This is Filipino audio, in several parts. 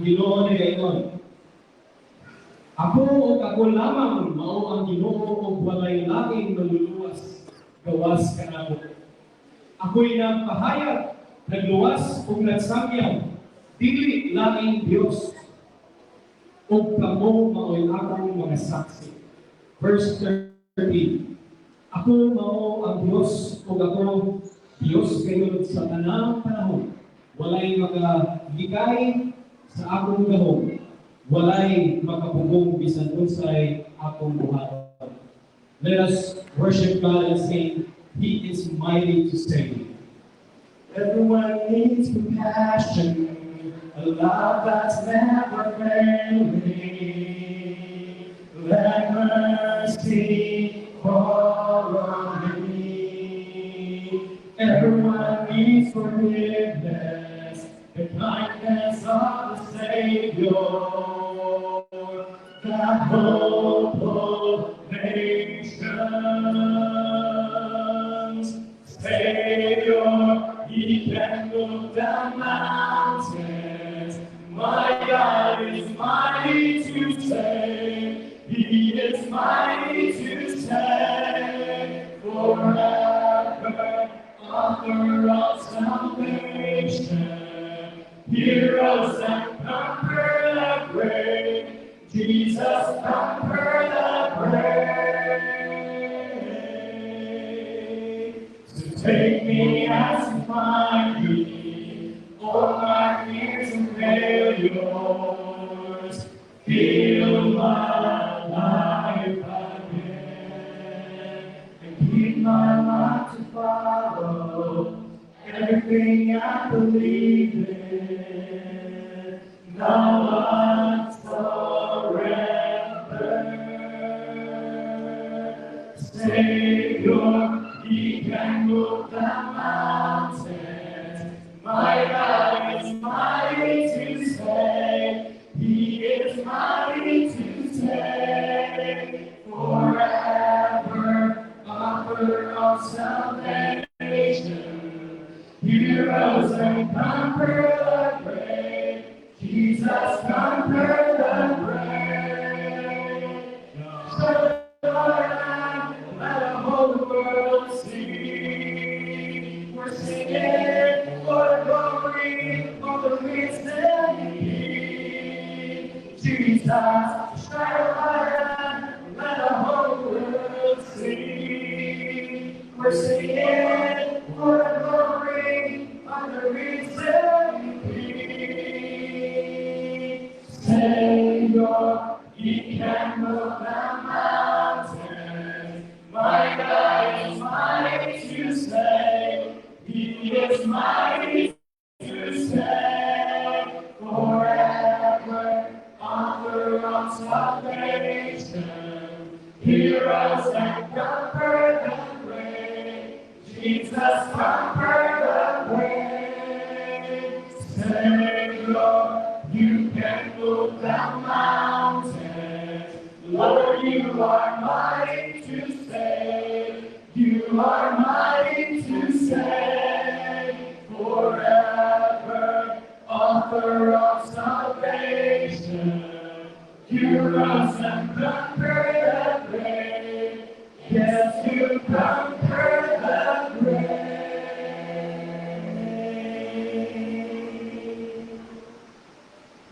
Ginoo ni Gayon. Ako o ako lamang mao ang Ginoo o walay laing maluluwas gawas kanako. Ako'y nagpahayag, nagluwas ug nagsamyaw, dili laing Dios. Ug kamo mao'y akong mga saksi. Verse 30. Ako mao ang Dios ug ako Dios kayo sa tanang panahon. Walay makaligay sa akong gahom. Walay makapugong bisan unsay akong buhaton. Let us worship God and say, He is mighty to save. Everyone needs compassion, a love that's never failing. Let mercy fall on me. Everyone needs forgiveness, the kindness of the Savior, the hope of nations. Savior, He can move the mountains. My God is mighty to save. He is mighty to save. Forever, author of salvation. Heroes and conquer the grave. Jesus, conquer the grave. So take me as you find me, all my fears and failures. Fill my life again, and keep my life to follow everything I believe in. Now I surrender. Savior, He can move the mountains. My God is mighty to save. He is mighty to save. Forever, author of salvation. Heroes and conquer the grave. Jesus, conquer the grave. Show the land, let the whole world see. We're singing for the glory of the risen King. Jesus, shine a light, let the whole world see. We're singing for the glory of the risen King. Savior, He can move the mountains. My God is mighty to save. He is mighty to save. Forever, author of salvation. Heroes and conquer the grave. Jesus, conquer the grave. Savior, You can move the mountains. Lord, You are mighty to save. You are mighty to save. Forever, author of salvation. Heroes and conquer the grave. Yes, You conquer the grave.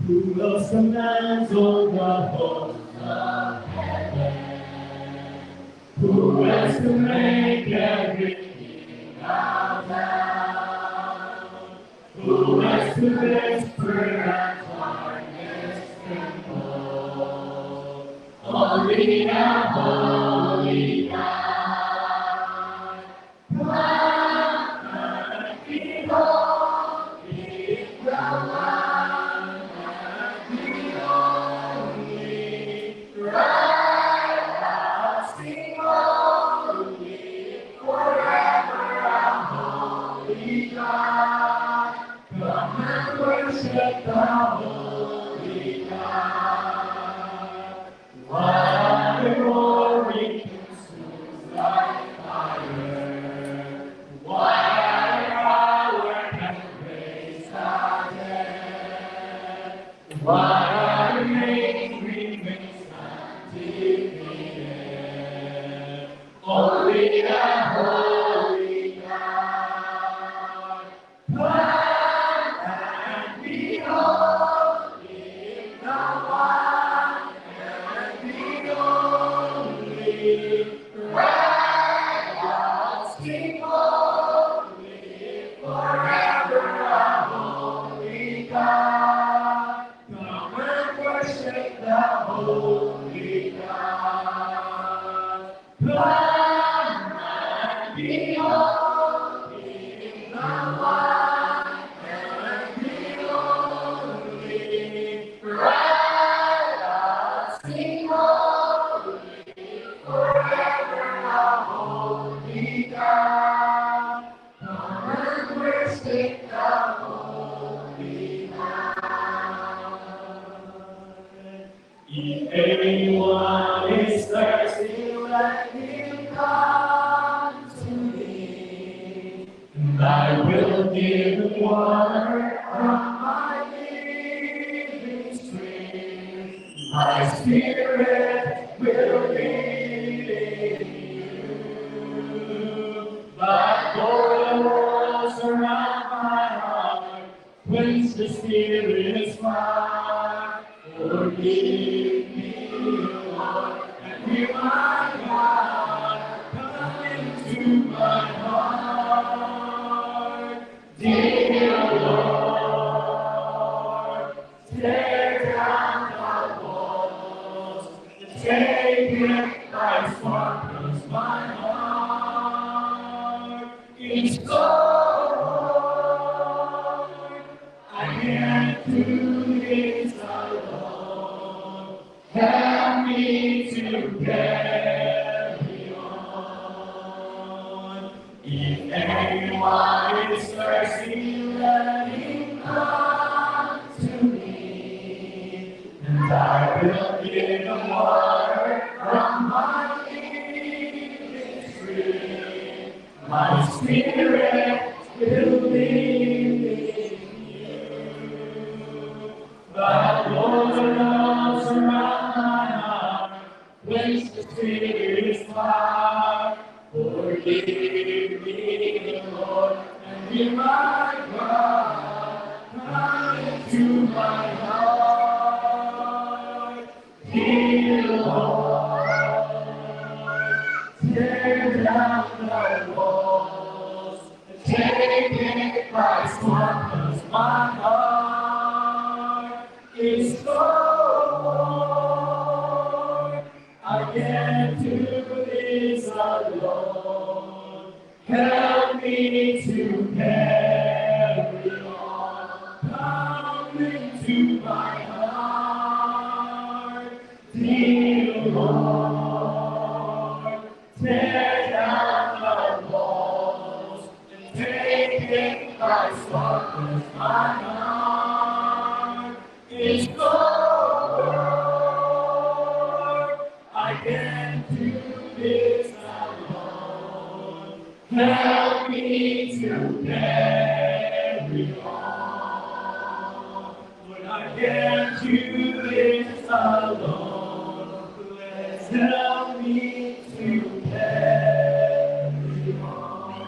Who else commands all the hosts of heaven? Who else to make everything bow down? Who else to whisper and darkness tremble? Only our holy God. Come and behold, He is the one and the only. Right now, sing holy, forever our holy God. Come and worship the holy God. What a glory! What remains remains undefeated. Only the Holy God. Come and behold, the one and the only. Precious King, holy, forever a holy God. Come and worship the Holy God. Come and behold Him, the one and the only. Precious King, holy, forever a holy God. Come and worship the Holy God. If anyone is thirsty, let him come to me, and I will give him water from my living stream. My spirit will live in you. But though the walls around my heart quench the Spirit's fire, forgive me, Lord, and hear my God. Come into my heart, dear Lord. Tear down the walls, take it by storm, 'cause my heart is cold. I can't do this alone. Help me to carry on. If anyone is thirsty, let him come to me, and I will give him water from my living stream. My spirit will live in you. But Lord, the walls around my heart quench the Spirit's fire. Forgive me, Lord, and hear my cry. Come into my heart, dear Lord. Tear down the walls, take it by storm, 'cause my heart is cold. I can't do this alone. Help me to carry on. Come into my heart, dear Lord. Tear down the walls and take it by storm, 'cause my heart is cold. I can't do this alone. Help me to carry on. When I can't do this alone, please help me to carry on.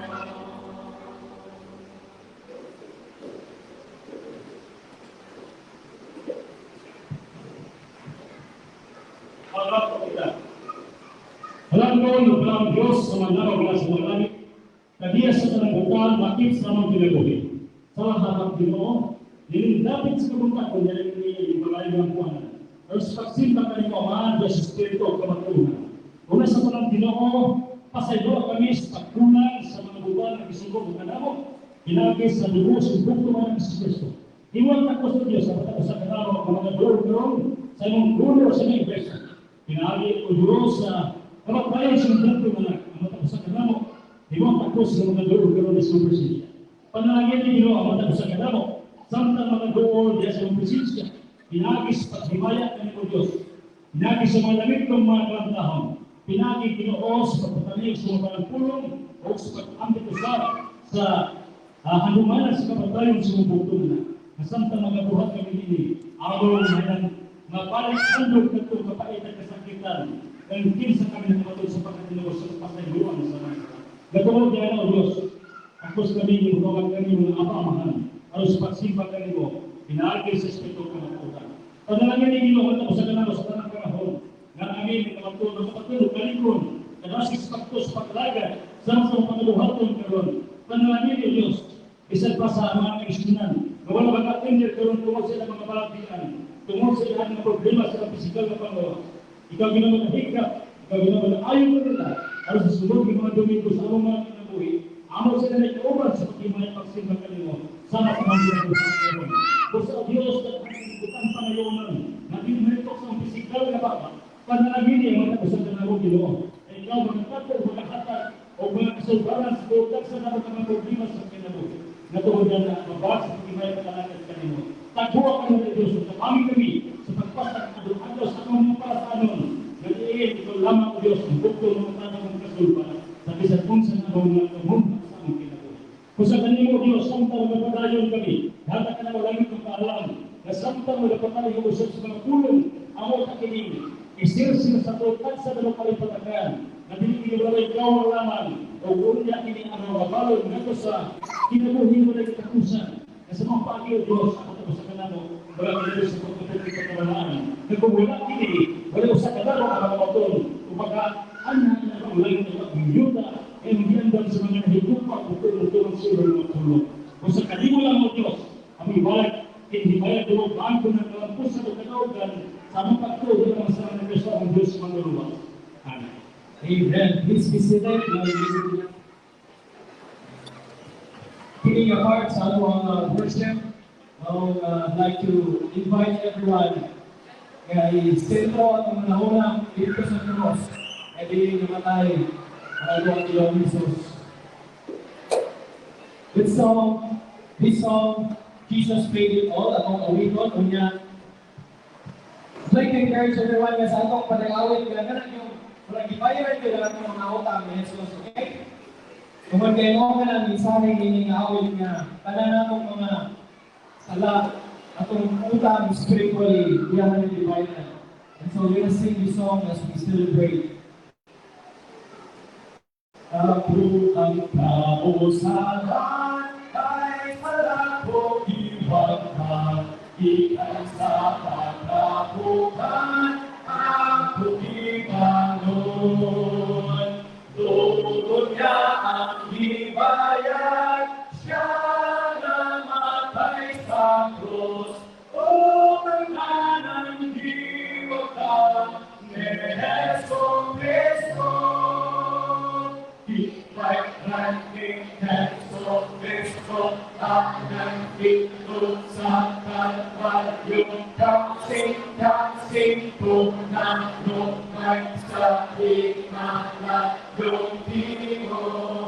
Alam ko, ang Diyos sa manaraw na sa mga langit, kadiya sa kanabutan, makip sa mga pinabuhi. Sa lahat ng Ginoo, nilindapit sa kabuntak kung yan ni Malay ng Kuwanan. Pero sa pagsimba ka ni Pamahan, Diyos Espiritu ang kamatunan. Una sa mga Ginoo, pasaylo kami sa pagkunan sa mga buwan ng isugong ng kanamo, pinagis sa dugo sa bukto man ng Kristo. Iwan ako sa Diyos sa patapos sa kanamo, mga doon sa imong gulo sa mga iglesia. Pinagi o Diyos sa kapagpayan sa mga bukto man ang matapos sa kanamo, iwan ako sa mga doon sa presensya. Panalangin ni Ginoo ang matapos sa kanamo, samtang mga doon sa mga presensya, pinagis paghimaya ka ni Diyos. Pinagis sa mga lamig ng mga kalantahon. Pinagi Ginoo sa pagpatanig sa mga pulong o sa pag-ambit sa hanumanan sa kapatayon sa mga bukto na. Nasamtang mga buhat kami ini, amo mabalik sandok na ito kapait at kasakitan, ng kinsa kami nakamatod sa pagkatinuos sa pasayuan sa mga. Nagawag niya na, Diyos, akos kami, ibukawan kami mga apamahan, aros pagsimpa kami mo, pinaagay sa Espiritu ka makutan. Panalangin ni Gino, at ako sa kanalo sa tanang panahon, na amin, nakapatulog, kalikon, kanasis pagtos, paglaga, sama-sama pangaluhaton karon. Panalangin ni Diyos, isang pa sa mga Kristiyanan, na wala mag-attender karon tungkol sa mga balatian, tungkol sa lahat ng problema sa pisikal na pangalawa. Ikaw ginawa na hikap, ikaw ginawa na ayaw mo nila, aros sa sunod ng mga Domingo sa among mga kinabuhi, amo sila na ikaubad sa pagkimay pagsimba kanimo, sama sa mga ginagawa. Kung sa Diyos na kanibutan panayonan, na dinhalitok sa pisikal na baba, panalangin niya mga kusang na ro Ginoo. Ay ikaw mga kato, mga hatag, o mga kasulbaran sa butak sa mga problema sa kinabuhi. Natuod na mabasa sa pagkimay pagkalakat kanimo. Tagbuwa ka na Diyos, sa kami sa pagpasag na doon sa mga para sa anon. Naliin, ikaw lamang o Diyos, ang bukto ng tanong ng kasulbaran, sa bisag kung sa mga kamong sa among kinabuhi. Kung sa kanimo Diyos, samtang magpapadayon kami, hata ka na walang pagpaalam, na samtang magpapadayon usap sa mga pulong, amo takinig, isir-sir sa tutan sa dalawang kalipatakan, na dinikinulalay ikaw lamang, o unya kini ang mga balon nga sa kinabuhi mo na kitakusan, na sa mga pagi o Diyos, ako tapos sa kanamo, wala kinabuhi sa pagkatuloy sa kawalaan, na kung wala kini, wala sa kadaro ang mga matol, upaga, anak na kaulay na yuta, ay magandang sa mga nahigupa, bukul-bukul sa mga tulog. Kung sa kanimo lang mo Diyos, ang ibalag, hindi kaya dumog bangko ng kalampus sa kataugan, sa mga pagtuloy ng masama ng Diyos ang Diyos manuluwas. Amen. Amen. Please be seated. Keeping your hearts sa anuang worship, I'd like to invite everyone kay sentro at mga nahunang dito sa Diyos ay di namatay ang anuang ilong Jesus. This song, Jesus paid it all, atong awiton, unya. I'd like to encourage everyone nga sa atong panag-awit, ganun yung walang gibayaran ko lang ng mga utang ni Jesus, okay? Kung kayo mo na minsahe ng awit nga, tanan natong mga sala, atong utang spiritually, iyahan ng divided. And so we're gonna sing this song as we celebrate. Ako ang tao sa lahat, ay malako ibagkat, ikay sa pagkabukan, ako ibanon. Doon niya ang hibayag, siya namatay sa krus, upang ng diwata ni Jesong Cristo. Like lightning, Jesong Cristo, ang nagtitulog sa Kalbaryo, dancing, tunang lumay sa himala, yung tihog.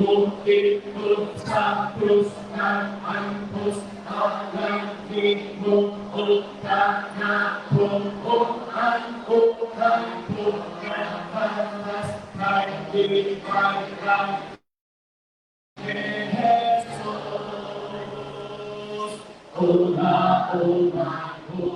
Ukit sa krus ng antos, alang himog, utang na puhuan, utang puhuan, kay ibigay ni Jesus. Una, ay umaibayon,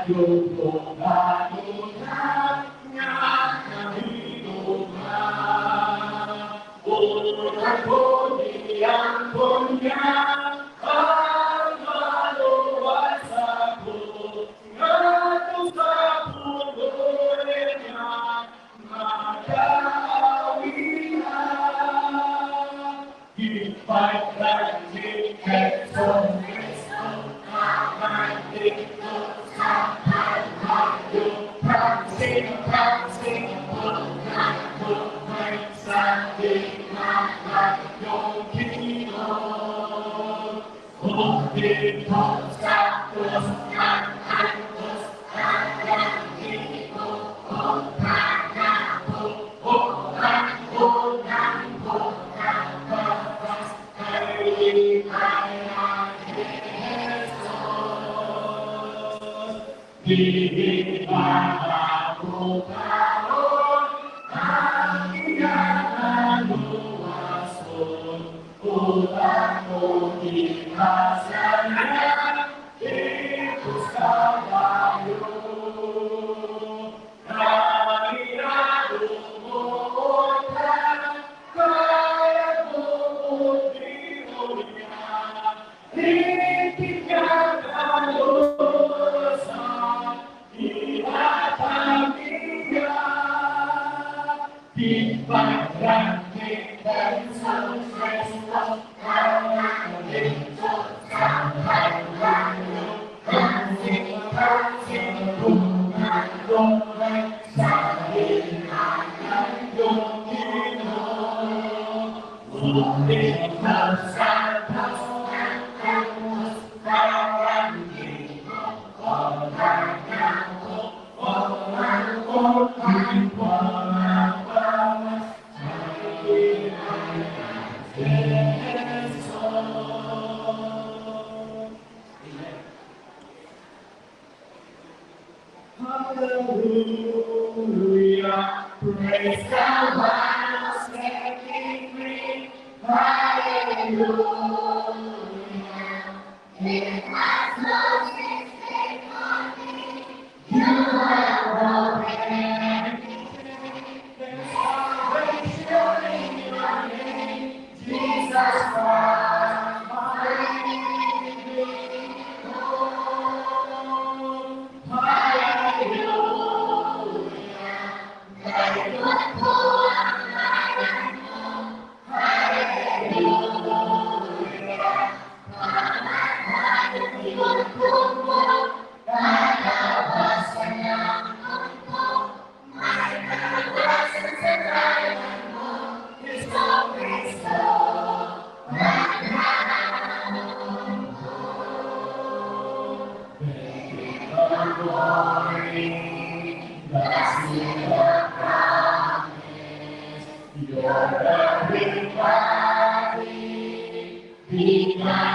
yung pugalunan niya nahinuman. Unang buniyang bunyan, ang maluwas ako, ngato sa puloy niya, mag-aawihan. Fight like Jesus, dito sa Kalbaryo, pransing, buhay sa himala, yung Panginoon. Dito sa krus ng antos, alang himog, unang pagkakas, kay ibigay ni Jesus. Di ba ako karon, Ulang mo ikasan niya, ipos ka tayo. Naminado mo ka, kaya mo niya. Itigyan tayo sa ihatamiya. Di pagkakit dan sa Kristo, dito sa halayo, ang bunga doon sa hinahan yung Ginoo. Ulit na sa Diyos, parang Ginoo, orang ako, orang ko, ang panabawas, Hallelujah, praise the one setting free. Hallelujah, it has no mistake on me. You are already there's salvation in your name, Jesus Christ, my Redeemer.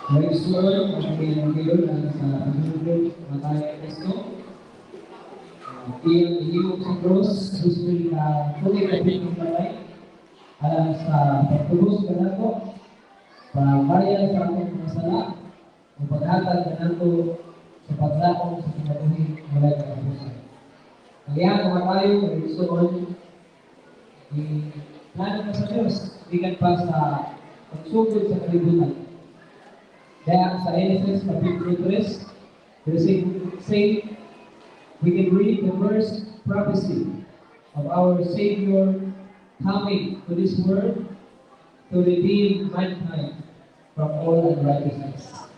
Praise the Lord, mga ngayon sa pagdudod ng tayo Kristo. Iyong sa cross, gusto na tuloy na pinong balay alam sa pagtubos ka nato, pagbayad sa ating mga sala, o paghatag ka nato sa paglakong sa kinabuhi mula ka kapusan. Kaya mga tayo, praise the Lord, plano ka sa Diyos, ikan pa sa pagsugod sa kalibutan. Kaya sa Genesis capítulo 3, verse 6, we can read the first prophecy of our Savior coming to this world to redeem mankind from all unrighteousness.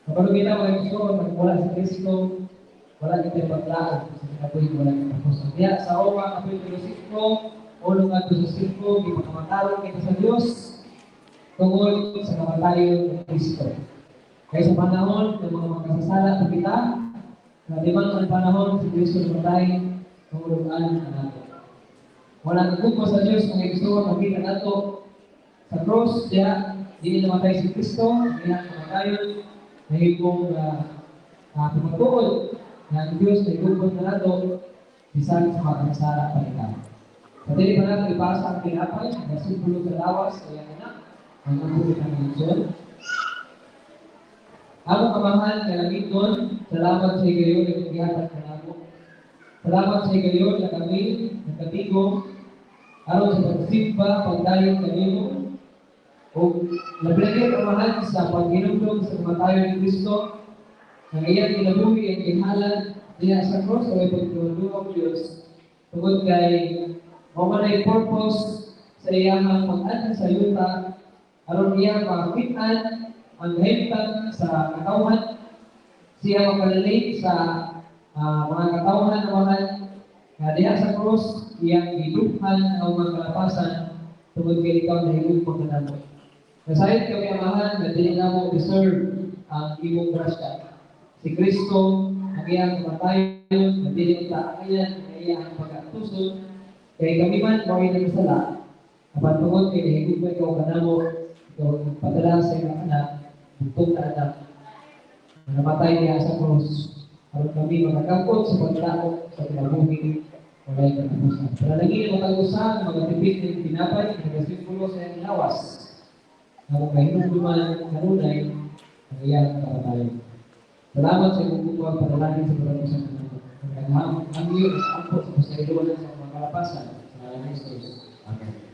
Kapag kita mga gusto, magmula sa Kristo, wala kita paglaan sa kinabuhi, wala kita tapos. Kaya sa Roma, Kapitulo 5, ulong nga sa 5, ipagkamatalo kita sa Diyos, tungkol sa kamatayon ng Kristo. Kaya sa panahon ng mga magkasasala sa kita, na limang ang panahon si Kristo namatay, tungulugan na nato. Walang nagkukwa sa Diyos kung gusto makita nato sa cross, kaya di namatay si Kristo, kaya kamatayon, na higong pumatuod na ang Diyos na higong na nato, bisan sa mga kasala pa kita. Sa dili pa natin ipasa ang tinapay, na simbolo sa lawas, kaya na, ang nabulit ng Luzon. Ako kamahal, kalamit doon, salamat sa igayon na naghihatag ka namo. Salamat sa igayon na kami, nagkatigo, aron sa pagsimba, pagdayon kanimo, o nablagay kamahal sa paghinumdum sa kamatayon ni Kristo, na ngayon kinabuhi ang ihalan niya sa cross, o ipagtulungan Diyos. Tungkol kay mamanay purpose sa iyang pag-anan sa yuta, aron niya makitaan ang himtang sa katawan, siya magkalalik sa mga katawan na mahal, na diya sa cross, iyang hiduphan ang mga kalapasan, tungkol kay ikaw na higong pagkanamo. Kasayot kami ang mahal, na dili na mo deserve ang imong grasya. Si Kristo, ang iyang kamatayon, na dili mo taakayan, na iyang pagkatuson, kaya kami man, mawin na kasala, napatungod kay nahigog mo ikaw kanamo, ikaw padala sa iyong anak, butong na anak, na namatay niya sa cross, aron kami magkakapot sa paglaok sa kinabuhi, walay katapusan. Panalangin ang matag-usan, mga tipid ng tinapay, nagasimbolo sa iyong lawas, na kung kahinumduman kanunay, ang iyang kapatayon. Salamat sa iyong kutuwang panalangin sa katapusan ng mga. Ang iyo, ang po sa pasayluan sa mga kalapasan, sa ngalan ni Jesus. Amen.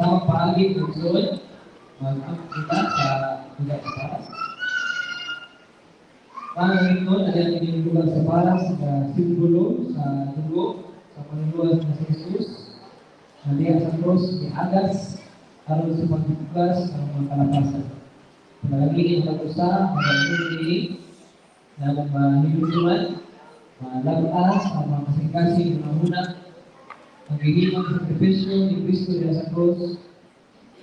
Sa paagi Luzon, mag-up kita sa lugar sa Paras. Pangangin nun, ayan yung lugar sa Paras, sa simbolo, sa dugo, sa panuluan na si Jesus, na diya sa cross, ni Agas, aron sa pagtugas ng mga kalapasan. Panalangin ang mag-usa, mag-ulit, na mahilusuman, malabas, ang mga kasing-kasing, mga hunang, ang hihimang sakripisyo ni Kristo niya sa cross,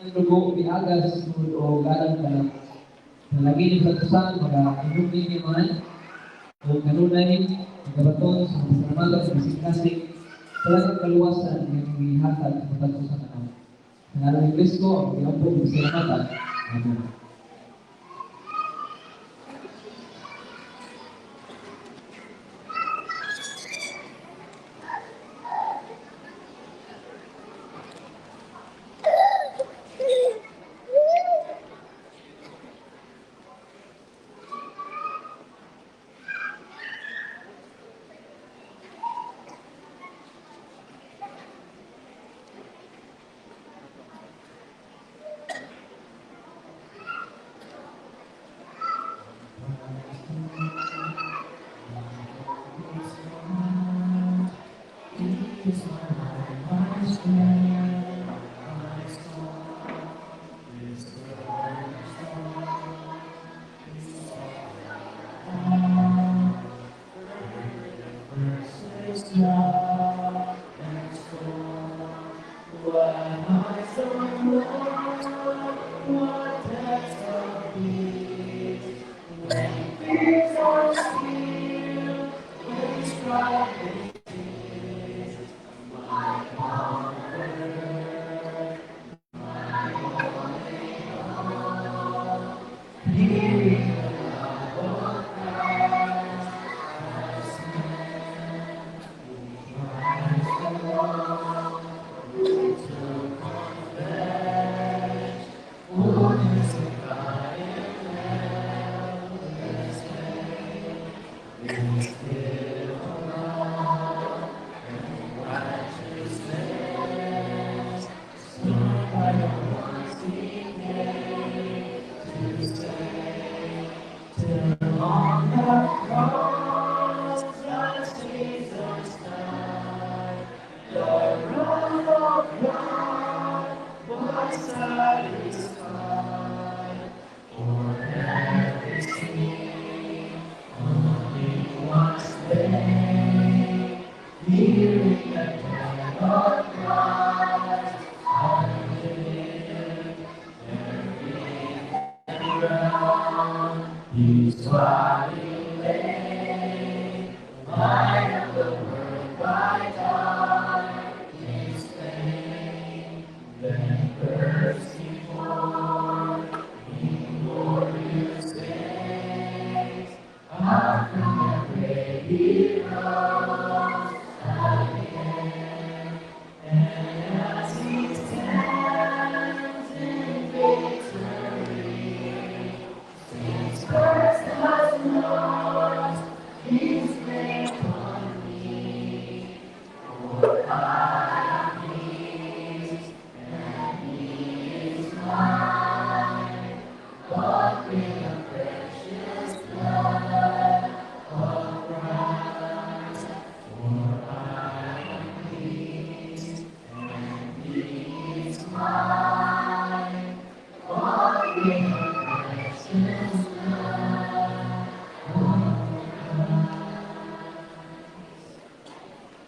ang dugo ni Agas, o galang ka lang. Nalagin sa tusang, mga inumin niya man, o kanunay, nagabaton sa pasalamatan sa bisig kasi talagang kaluwasan ng ihatag sa pagkato sa kanang. Sa ngalan ni Kristo, ang pinapog ng pasalamatan. Amen.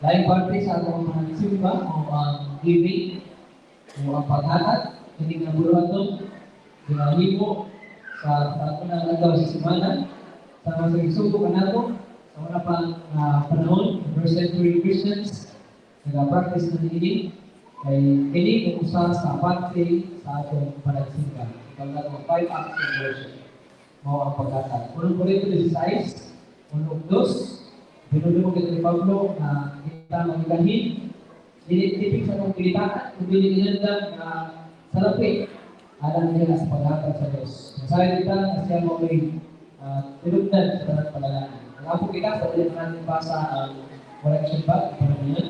Lain parte sa atong mga simba o ang giving o ang paghatag, hindi na buruhaton, ginahimo sa ato na nagawa sa semana, sa mga isugo ka nato, sa mga pang panahon, first century Christians, nag-practice na nini, ay kini kung usa sa parte sa atong panagsimba. Ikaw na itong 5 acts of worship. Mao ang paghatag. Unang Korinto 16, unang 2, pinulong kita ni Pablo na kita magigahin, dinitipik sa itong kilitaan, kung dinilanda na salapi, alam nila sa paghatag sa Diyos. Masabi kita na siya mo may tinugdan sa tanang panalangin. Ang apo kita, sa ulit natin pa sa correction bag, para niyan.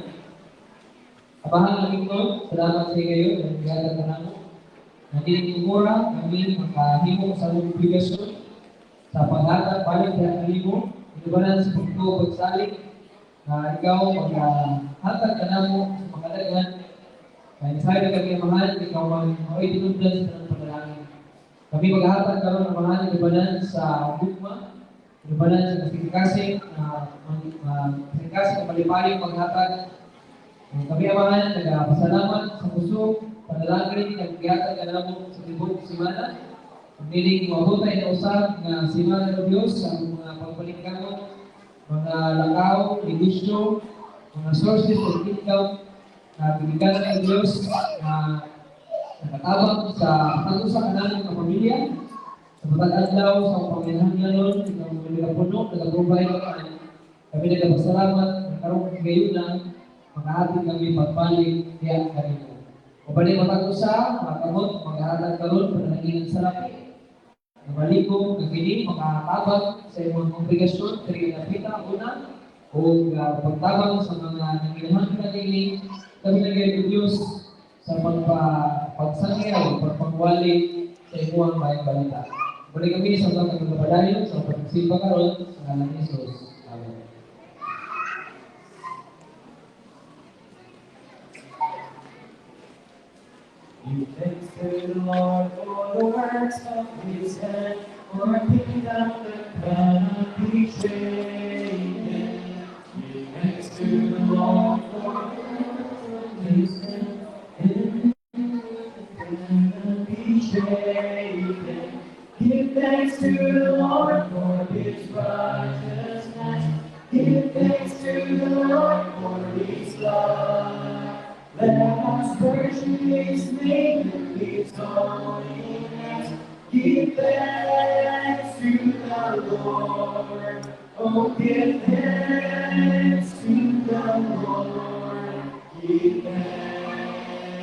Abahan namin ko, salamat sa kayo, na naghatag ka namin. Nandinitumura kami makahimong sa mga obligasyon sa paghatag, balik sa kalimo, inubanan sa pagko pagsalig na ikaw maghatag ka na mo sa mga daghan. Kaya nasabi ka kay mahal, ikaw mag-oy tinundan sa tanang panalangin. Kami maghatag karon ng mahal, inubanan sa bukma, inubanan sa kasing-kasing kasing-kasing malipaling maghatag. Kami amahan, nagpasalamat sa puso, panalangin, nagbihatag ka na mo sa tibok semana. Pagniling mabutay na usap na simana ng Diyos sa mga pagpalikamo mga lakaw, negosyo, mga sources of income na binigyan ng Diyos na nakatabang sa sa kanalang ng pamilya. Sa matag adlaw, sa pamilyahan itong nagapuno, nag-provide kami nagpasalamat, nagkaroon ngayon na makahatid kami pagbalik diyan kanina. O balik matag-usa, makamot, mag-aaral karon panalangin sa lapi. Nabalikom, kagini, makatabang sa imong kongregasyon, kaya napita, una, o pagtabang sa mga nanginahan kanini, kami nagay Diyos sa pagsangyaw, pagpangwali sa imong bayang balita. Balik kami sa mga kagabalayon, sa pagsimba karon sa ngalan ni Jesus. Amen. Give thanks to the Lord for the works of His hand, for a kingdom that cannot be shaken. Give thanks to the Lord for the works of His hand, and cannot be shaken. Give thanks to the Lord for His righteousness. Give thanks to the Lord for His love. Let us worship His name in His holiness. Give thanks to the Lord. Oh, give thanks to the Lord. Give thanks.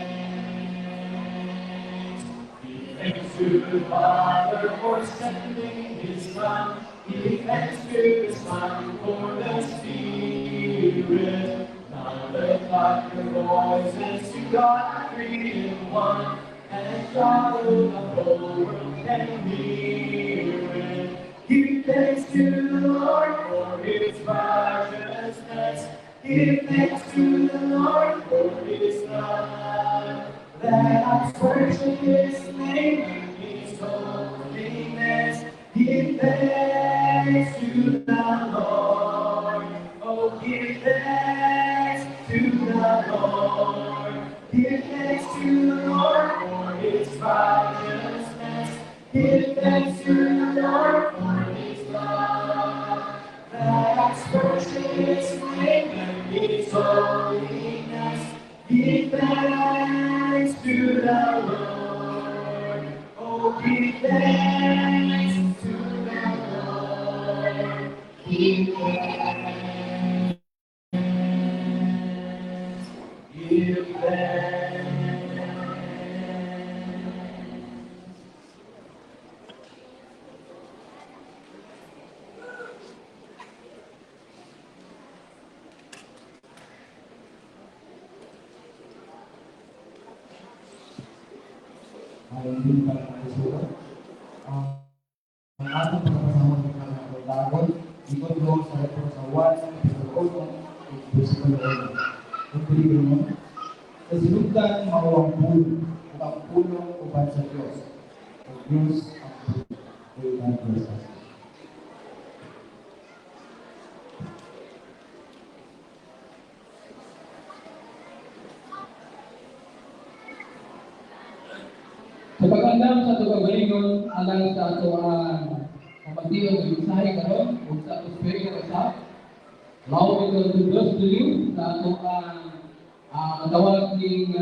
Give thanks to the Father for sending His Son. Give thanks to the Son for the Spirit. Now lift up your voices to God, three in one, and shout the whole world can hear it. Give thanks to the Lord for His righteousness. Give thanks to the Lord for His love. Let us worship His name in His holiness. Give thanks to the Lord. Oh, give thanks to the Lord. Give thanks to the Lord for His righteousness. Give thanks to the Lord for His love. Let us worship His name and His holiness. Give thanks to the Lord. Oh, give thanks to the Lord. Give thanks. Give thanks. Ayon din para mga sulat. Ang ating pagkakasama ng mga pagkakon, ikot doon sa report sa 1, pagkakon, physical order. Ang peligro mo, sa sinugdan, mawang pulo, at ang pulong upan sa Diyos. Ang Diyos ang pulo. Amen. Bless us. Sa pagkandam sa tugalingon alang sa ato ang pamatiyo ng mensahe karon ug sa ato spiritual usap. Allow me to introduce to you sa ato ang tawag ning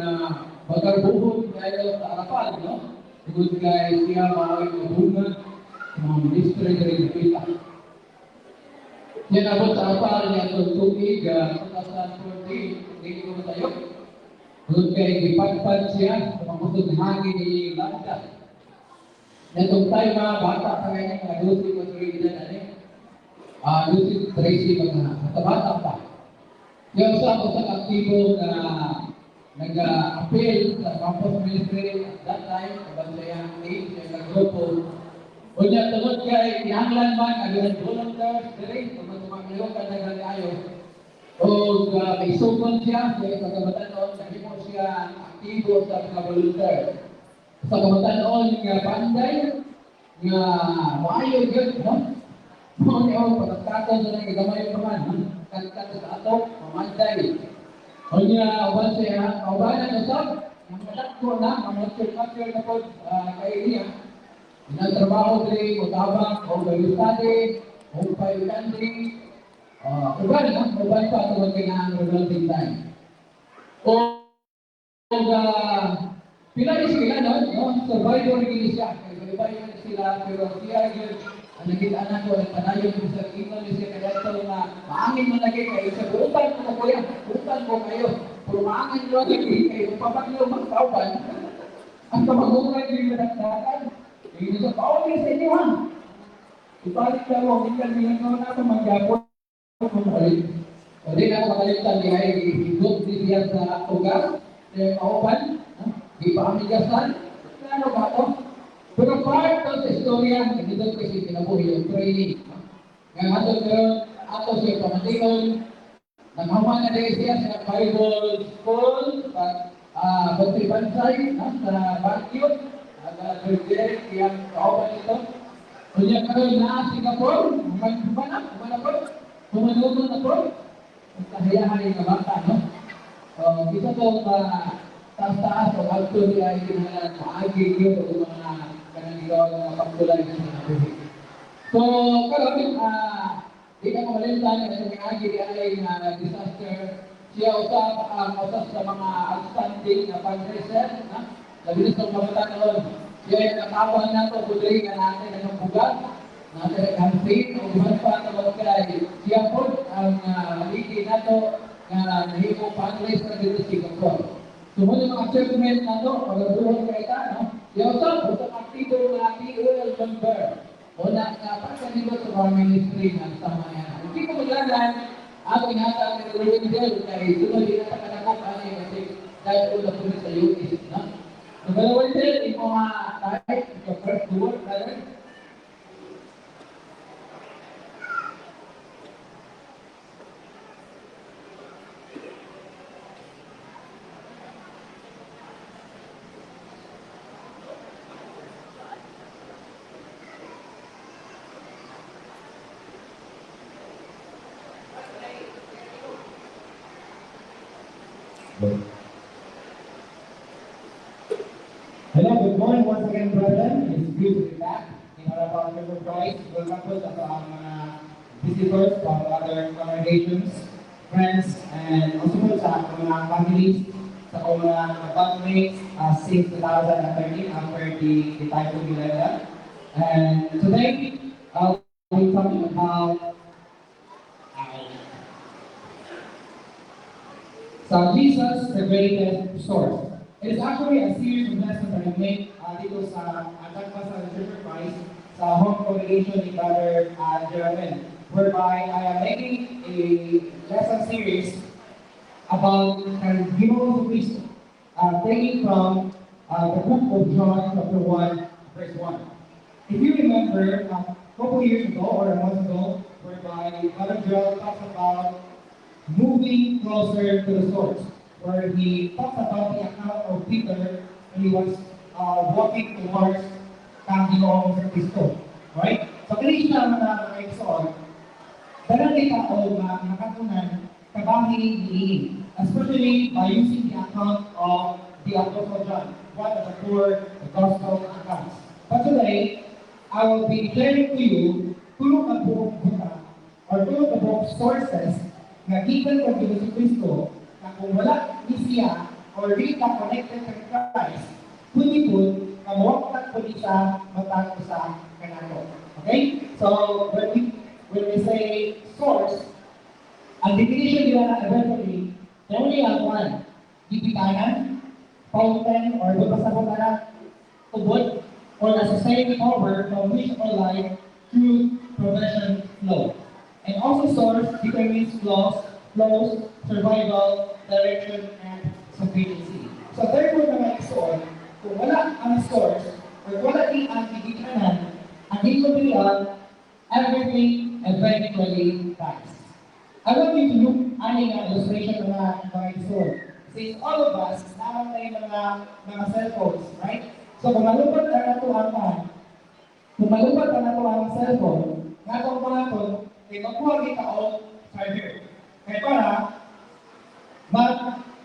pagkarbuhod kayo sa Arapal, no? Tugod kay siya maawit na bunga sa mga ministry diri sa kita. Siya nabot sa Arapal niya itong tubig 2014, hindi ko tayo. Tugod kay gipagpad siya sa pangutod ng hangin ni Landa. Netong tayo mga bata pa ngayon, mga 12 o 3 na natin. 12, 13 mga katabata pa. Kaya usap ko sa aktibo na nag-appeal sa campus ministry at that time, kabansayang aid sa grupo. O niya, tungod kay ihanglan man, agad volunteers, diri, tumatumakliw ka na kayo. O may sugon siya, sa kagabatan noon, sabi mo siya aktibo sa mga volunteer. Sa kagabatan noon, nga panday, nga maayo yun, no? Mga niyo, pagkakataon sa nang gamay naman, kagkata sa ato, pamanday. O niya, uban siya, ubanan na sab, ang malakko na, ang master na po kay niya, inang trabaho diri, o tabang, o gayustade, o payutan diri, Uban, no? Uban pa ito magkailangan resulting time. O, pila ni sila, no? Survivor ni siya. Kaya survivor sila, pero siya yun, ang nakita ko, nagpanayon ko sa ino ni siya, kaya ito na, maangin mo lagi kayo, sa buutan ko na kuya, buutan ko kayo, pero maangin mo lagi kayo, papaglaw magtauban, ang kamagungay yung madagdagan, hindi sa pauwi sa inyo, ha? Ibalik lang mo, hindi lang nilang na ito magyapon, kung ulit. O di na ako makalimutan di ay higop di siya sa ugas, sa kauban, di pa kami gasan, ano ba ito? Pero part of the storya, hindi doon kasi kinabuhi yung training. Ngayon ato siya pamatingon, naghaman na rin siya sa Bible School, Bantay Bansay, sa Baguio, nag-graduate yung kauban ito. Kanya karoon na Singapore, kumana po, kumanunon na po, kahayahan yung bata, no? Kita po taas-taas o alto niya ay kinahalan maaging yun o mga kananigaw ng mga pagkulay sa sinabuhi. So, karoon, di na kamalintan na sa agi ay disaster. Siya usap sa mga outstanding na fundraiser, labinis ng kabataan noon. Siya ay nakawan na ito, kudri ka natin ng bugat, natin ang campaign, o iban pa ito kay siya po ang haligi na ito na nahimo fundraiser dito sa Singapore. Sumunod ang achievement na ito, pag-abuhan ka ita, no? Siya usap aktibo na POL member. O na pagkanilo sa mga ministry na sama yan. Hindi ko maglalan, ako inatang ng Ruben Del, kaya sunod din na takanakot kasi dahil ko na po sa UNIS, no? Nagalawan din, yung mga kahit sa first word, brother. Hello, good morning once again, brethren. It's good to be back in our Church of Christ. Welcome po sa mga visitors from other congregations, friends, and also po sa mga families, sa mga batchmates since 2013 after the Typhoon Millennium. And today, we'll be talking about so Jesus, the greatest source. It is actually a series of lessons that I made dito sa Agad sa Church of Christ sa home congregation ni Brother Jeremy, whereby I am making a lesson series about Ginoong Cristo, taking from the book of John chapter 1, verse 1. If you remember, a couple years ago or a month ago, whereby Brother Joel talks about moving closer to the source, where he talks about the account of Peter when he was walking towards Ginoong Cristo. Right? So, kaya siya mga kaigsoon, dalang di tao nakatunan kabahi ni especially by using the account of the Apostle John, one of the four gospel accounts. But today, I will be sharing to you tulong na buong buta or tulong na buong sources na given kay Jesus Cristo na kung wala ni siya or di ka connected kay Christ, kundi po, kamuwaktan po di siya matako sa kanato. Okay? So, when we say source, ang definition nila na eventually, they only have one. Gipitanan, fountain, or babasabot na tubod, or a sustained power from which all life, truth, provision, flow. And also source determines flows, survival, direction, and sufficiency. So therefore naman source, kung wala ang source, or wala din ang higitanan, ang higitanan, everything eventually dies. I want you to look at an illustration ng mga source. Since all of us, naman tayo mga cell phones, right? So kung malupad na nato ang cellphone, nga itong mga ito, ay magkuha kita o charger. Kaya para,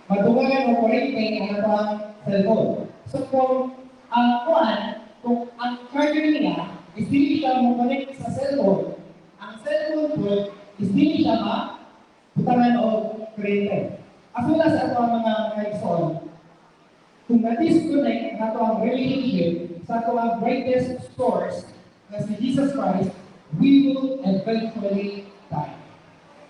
madungan o kuryente ang atong cellphone. So kung ang charger niya is hindi siya mo-connect sa cellphone, ang cellphone po is dili siya butangan o created. As well as ato ang mga igsoon, kung na-disconnect nato ang relationship sa ato ang greatest source na si Jesus Christ, we will eventually die.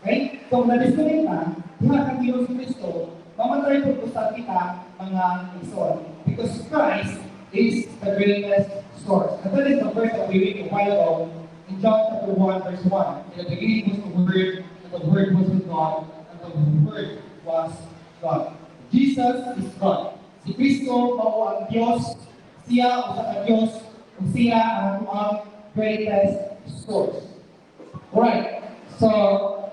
Okay? So, kung na-disconnect ka, diha kang Diyos Kristo, mamatay po sa kita mga igsoon. Because Christ is the greatest source. And that is the verse that we read a while ago in John chapter 1, verse 1. In the beginning was the Word, and the Word was with God, and the Word was God. Jesus is God. Si Kristo mao ang Diyos, siya usa ka Diyos, ug siya ang greatest source. Alright, so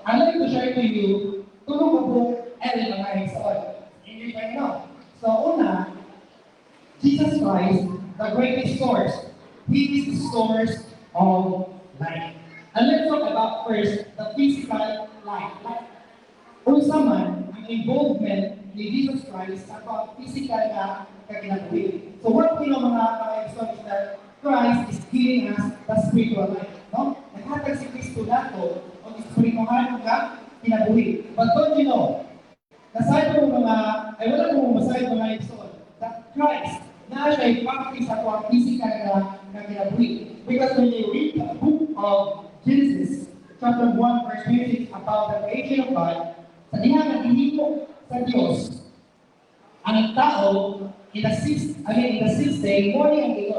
I'd like to share to you tulong ka po mga igsoon. Hindi kayo know. So una, Jesus Christ, the greatest source. He is the source of life. And let's talk about first the physical life. Unsa man ang involvement ni Jesus Christ sa physical na kaginagawa. So what we know mga igsoon is that Christ is giving us the spiritual life. No? Naghatag si Kristo nato ang espiritual na kinabuhi. But don't you know, aside po wala po masayad mga igsoon, that Christ na siya ipakita sa ato ang physical na kinabuhi. Because when you read the book of Genesis, chapter 1, verse 26, about the creation of God, sa diha nga hinimo sa Diyos, ang tao in the sixth day, morning and day,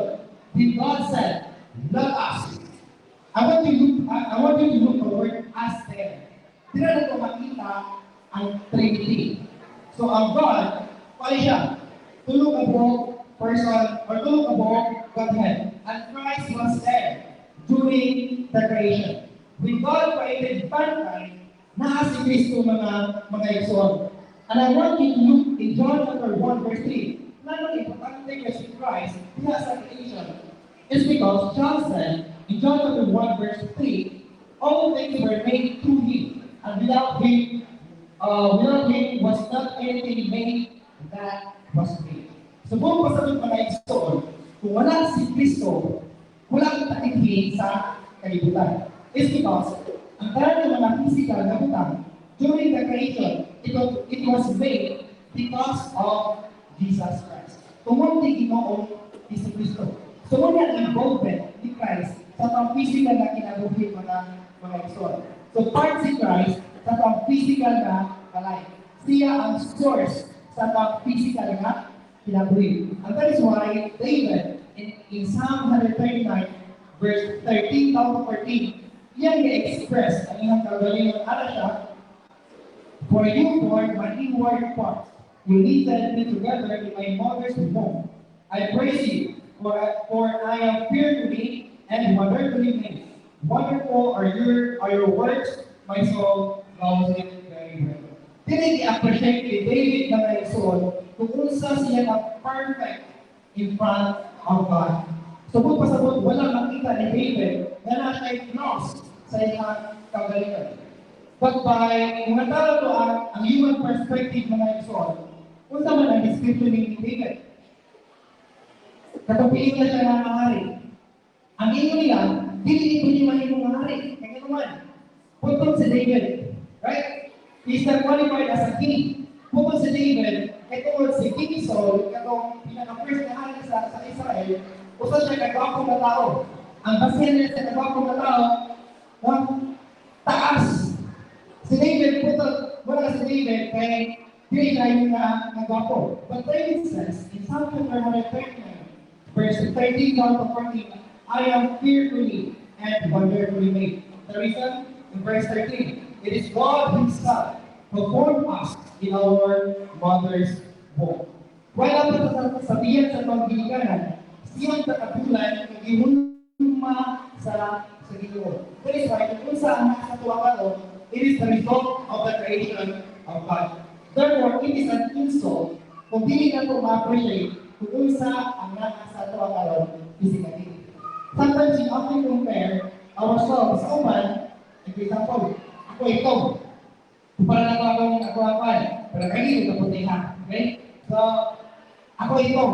when God said, "Let us." I want you to look the word "us" there. Dito na ito makita ang Trinity. So ang God, pala siya, tulog ka po person, or tulog ka po Godhead. And Christ was there during the creation. When God created mankind, naa si Kristo mga igsoon. And I want you to look in John chapter 1, verse 3. Not only importante kasi Christ, diha sa creation. It's because John said, in John chapter 1, verse 3, all things were made through Him, and without Him was not anything made that was made. So buong pasabot mga igsoon, kung wala si Kristo, wala kang takihin sa kalibutan. It's because ang karang mga physical na butang during the creation, it was made because of Jesus Christ. Tumunti Ginoo is si Kristo. So wala ang involvement ni Christ sa pang physical na kinabuhi mga igsoon. So part si Christ sa pang physical na life. Siya ang source sa pang physical na kinabuhi. And that is why David in Psalm 139 verse 13 down to 14, yan i-express ang iyong kagalingon siya. For you, Lord, my inward parts, you knitted me together in my mother's womb. I praise you, for I am fearfully and wonderfully made. Wonderful are your works, my soul loves it very well. Dili i-appreciate ni David na may soul kung unsa siya na perfect in front of God. Sabot pasabot, wala makita ni David na na siya lost sa iyang kagalingan. But by mga tao to ang human perspective mga igsoon, unsa man ang description ni David. Katupiin na siya ng mahari. Ang inyo niya, dili ito niya mahimong mahari. Kaya naman, putong si David, right? He's not qualified as a king. Putong si David, ito si King Saul, itong pinaka-first na hari sa Israel, usa siya kagwapong na tao. Ang basihan niya sa kagwapong na tao, taas. Si David, wala si David, kaya hindi siya yung nagwapo. But David says, in Psalm 139, verse 13 down to 14, I am fearfully and wonderfully made. The reason? In verse 13, it is God Himself who formed us in our mother's womb. Wala pa sa tiyan sa pagbiliganan, siyang katabulan ng ihulma sa Ginoo. That is why, kung saan sa tuwa ka it is the result of the creation of God. Therefore, it is an insult kung hindi na ito ma-appreciate kung unsa ang nasa tuwa ka physically. Sometimes we often compare ourselves sa uman. For example, ako ito. Para na ako pero kayo ito puti ha. Okay? So, ako ito.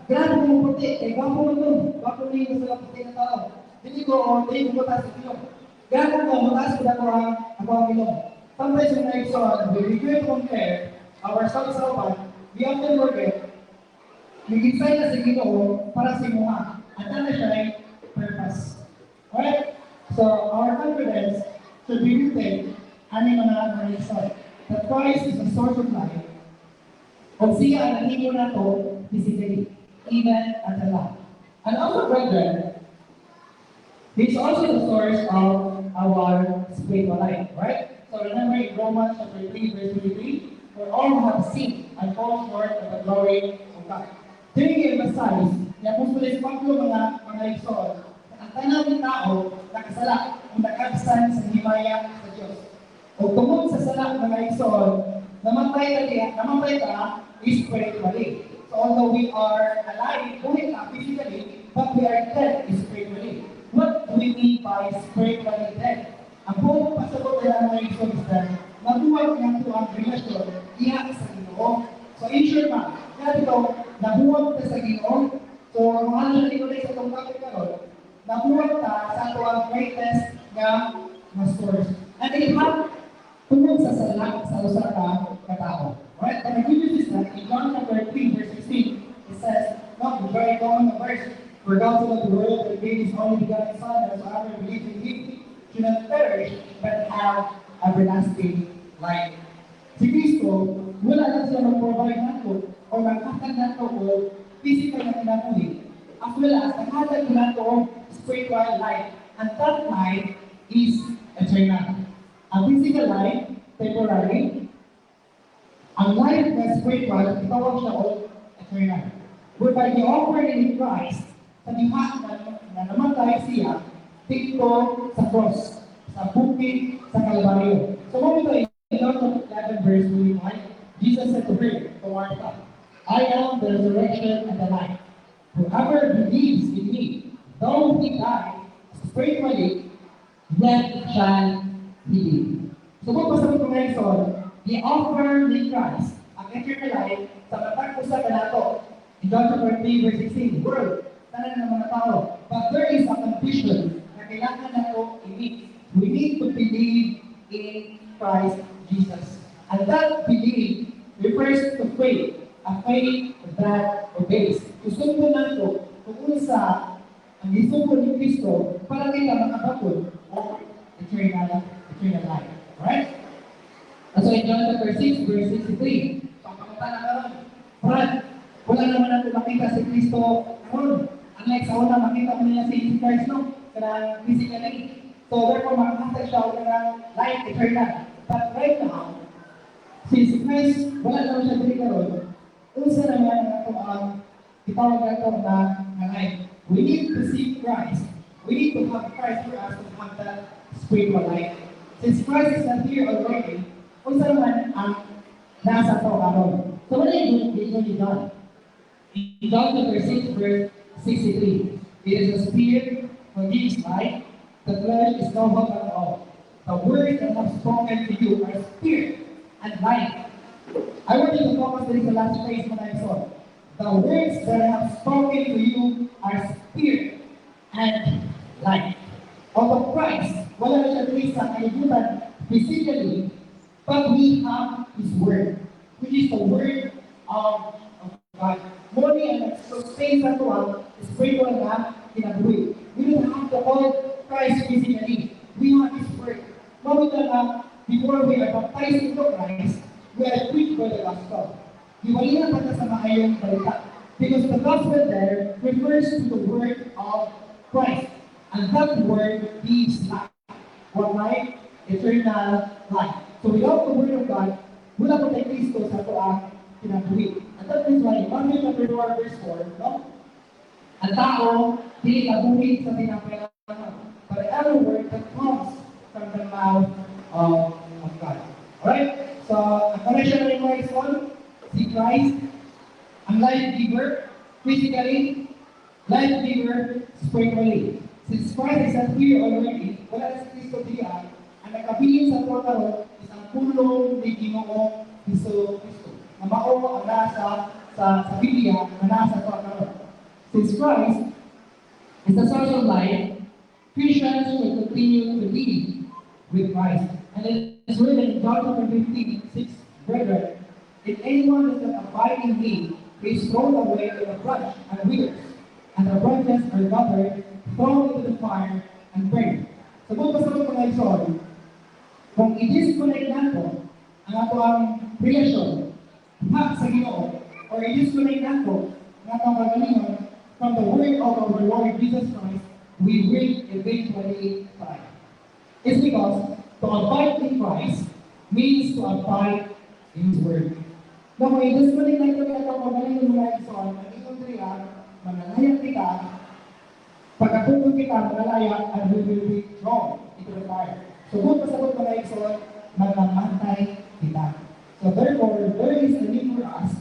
Grabe ko puti. Eh, gwapo mo ito. Gwapo mo yung sa puti na tao. Hindi ko mataas ito. Grabe ko mataas ko na ako ang Ginoo. Sometimes when I saw, when we try to compare ourselves sa uban, we often forget, nag-insign na si Ginoo para sa imuha. At ano siya ay purpose. Alright? So, our confidence should be rooted ani mga result. That Christ is the source of life. Kung siya ang nahimo na to, physically, even at the life. And also, brethren, He is also the source of our spiritual life, right? So remember in Romans chapter 3, verse 23, for all have sinned and fall short of the glory of God. Dili kay emphasize, ni Apostol Pablo mga igsoon, ang tanang ng tao nakasala kung nag-absent sa himaya sa Diyos. O tungkol sa sala mga igsoon, namatay ka spiritually. So although we are alive, buhay ka physically, but we are dead spiritually. What do we mean by spiritually dead? Ang buong pasagot nila ng Isos is that nabuwag niya ito ang relasyon iya sa Ginoo. So in short man, kaya ito, nabuwag ta sa Ginoo. So mahal na ito sa itong topic karon, nabuwag ta sa ito ang greatest nga source. And it have tungkol sa sala sa usa ka katao. Right? And I give you this in John chapter 3, verse 16, it says, not the very common verse, for God so loved the world that He gave His only begotten Son, that whosoever believes in Him should not perish, but have everlasting life. Si Kristo, wala lang siya mag-provide nato o magkakag nato o physical na kinabuhi, as well as nakatag nato o spiritual life. And that life is eternal. Ang physical life, temporary. Ang life na spiritual, itawag siya o eternal. Whereby the offering in Christ, sa diha na namatay siya dito sa cross, sa bukid sa Kalbaryo. So when we in John 11 verse 25, Jesus said to her, to Martha, I am the resurrection and the life. Whoever believes in me, though he die spiritually, yet shall he live. So kung pasabi ko ngayon son, the offer ni Christ, ang eternal life, sa matag ko sa kanato, in John 3 verse 16, world, tanan ng mga tao. But there is a condition na kailangan nato i-meet. We need to believe in Christ Jesus. And that belief refers to faith, a faith that obeys. Isundo nato kung sa ang isundo ni Kristo para kita makabakod o eternal life. Right? And so in John chapter 6, verse 63, pagkakunta na karon, Brad, wala naman natin makita si Kristo karon. Unlike sa una, makita mo niya si Christ, no? Kanang physically. So therefore, makakasag siya o kanang life eternal. But right now, si Christ, wala naman siya dili karon. Unsa naman ang ato ang itawag nato na life. We need to seek Christ. We need to have Christ for us to have that spiritual life. Since Christ is not here already, unsa naman ang nasa to karon. So what are you doing John? In John chapter 6, verse 63. It is the Spirit who gives life. The flesh is no help at all. The words that have spoken to you are spirit and life. I want you to focus on the last phrase when I saw. The words that I have spoken to you are spirit and life. Although Christ, wala na siya dito sa kalibutan physically, but we have His Word, which is the Word of God. Muli ang sustain sa ito ang spiritual na kinabuhi. We don't have to hold Christ physically. We have His Word. Muli na before we are baptized into Christ, we are preached by the gospel. Hiwalay na pata sa maayong balita. Because the gospel there refers to the Word of Christ. And that Word gives life. What life? Eternal life. So without the Word of God, wala po tayo Kristo sa ito ang kinabuhi. And that is why, Matthew chapter 1 verse 4, no? Ang tao, hindi nabuhi sa pinapailangan. But every word that comes from the mouth of God. Alright? So, ang connection ng Christ one, si Christ, ang life giver, physically, life giver, spiritually. Since Christ is not here already, wala na si Kristo diya, ang nakabilin sa ito karon is ang pulong ni Ginoong Kristo. Na mao ang nasa sa Biblia na nasa ito karon. Since Christ is the source of life, Christians will continue to live with Christ. And it is written in John chapter 15:6, brethren, if anyone does not abide in me, he is thrown away like a branch and withers, and the branches are gathered, thrown into the fire, and burned. So kung basta ko mga igsoon, kung i-disconnect nato ang ato ang relasyon ha sa Ginoo, or i-disconnect nato ang ato ang kagalingon from the word of our Lord Jesus Christ, we will eventually die. It's because to abide in Christ means to abide in His word. Now, kung i-disconnect nato ang ato ang kagalingon mga igsoon, ang iyong triya, mananayak kita, pagkatupod kita, manalaya, and we will be drawn into the fire. So, kung pasabot mga igsoon, magmamantay kita. So, therefore, there is a need for us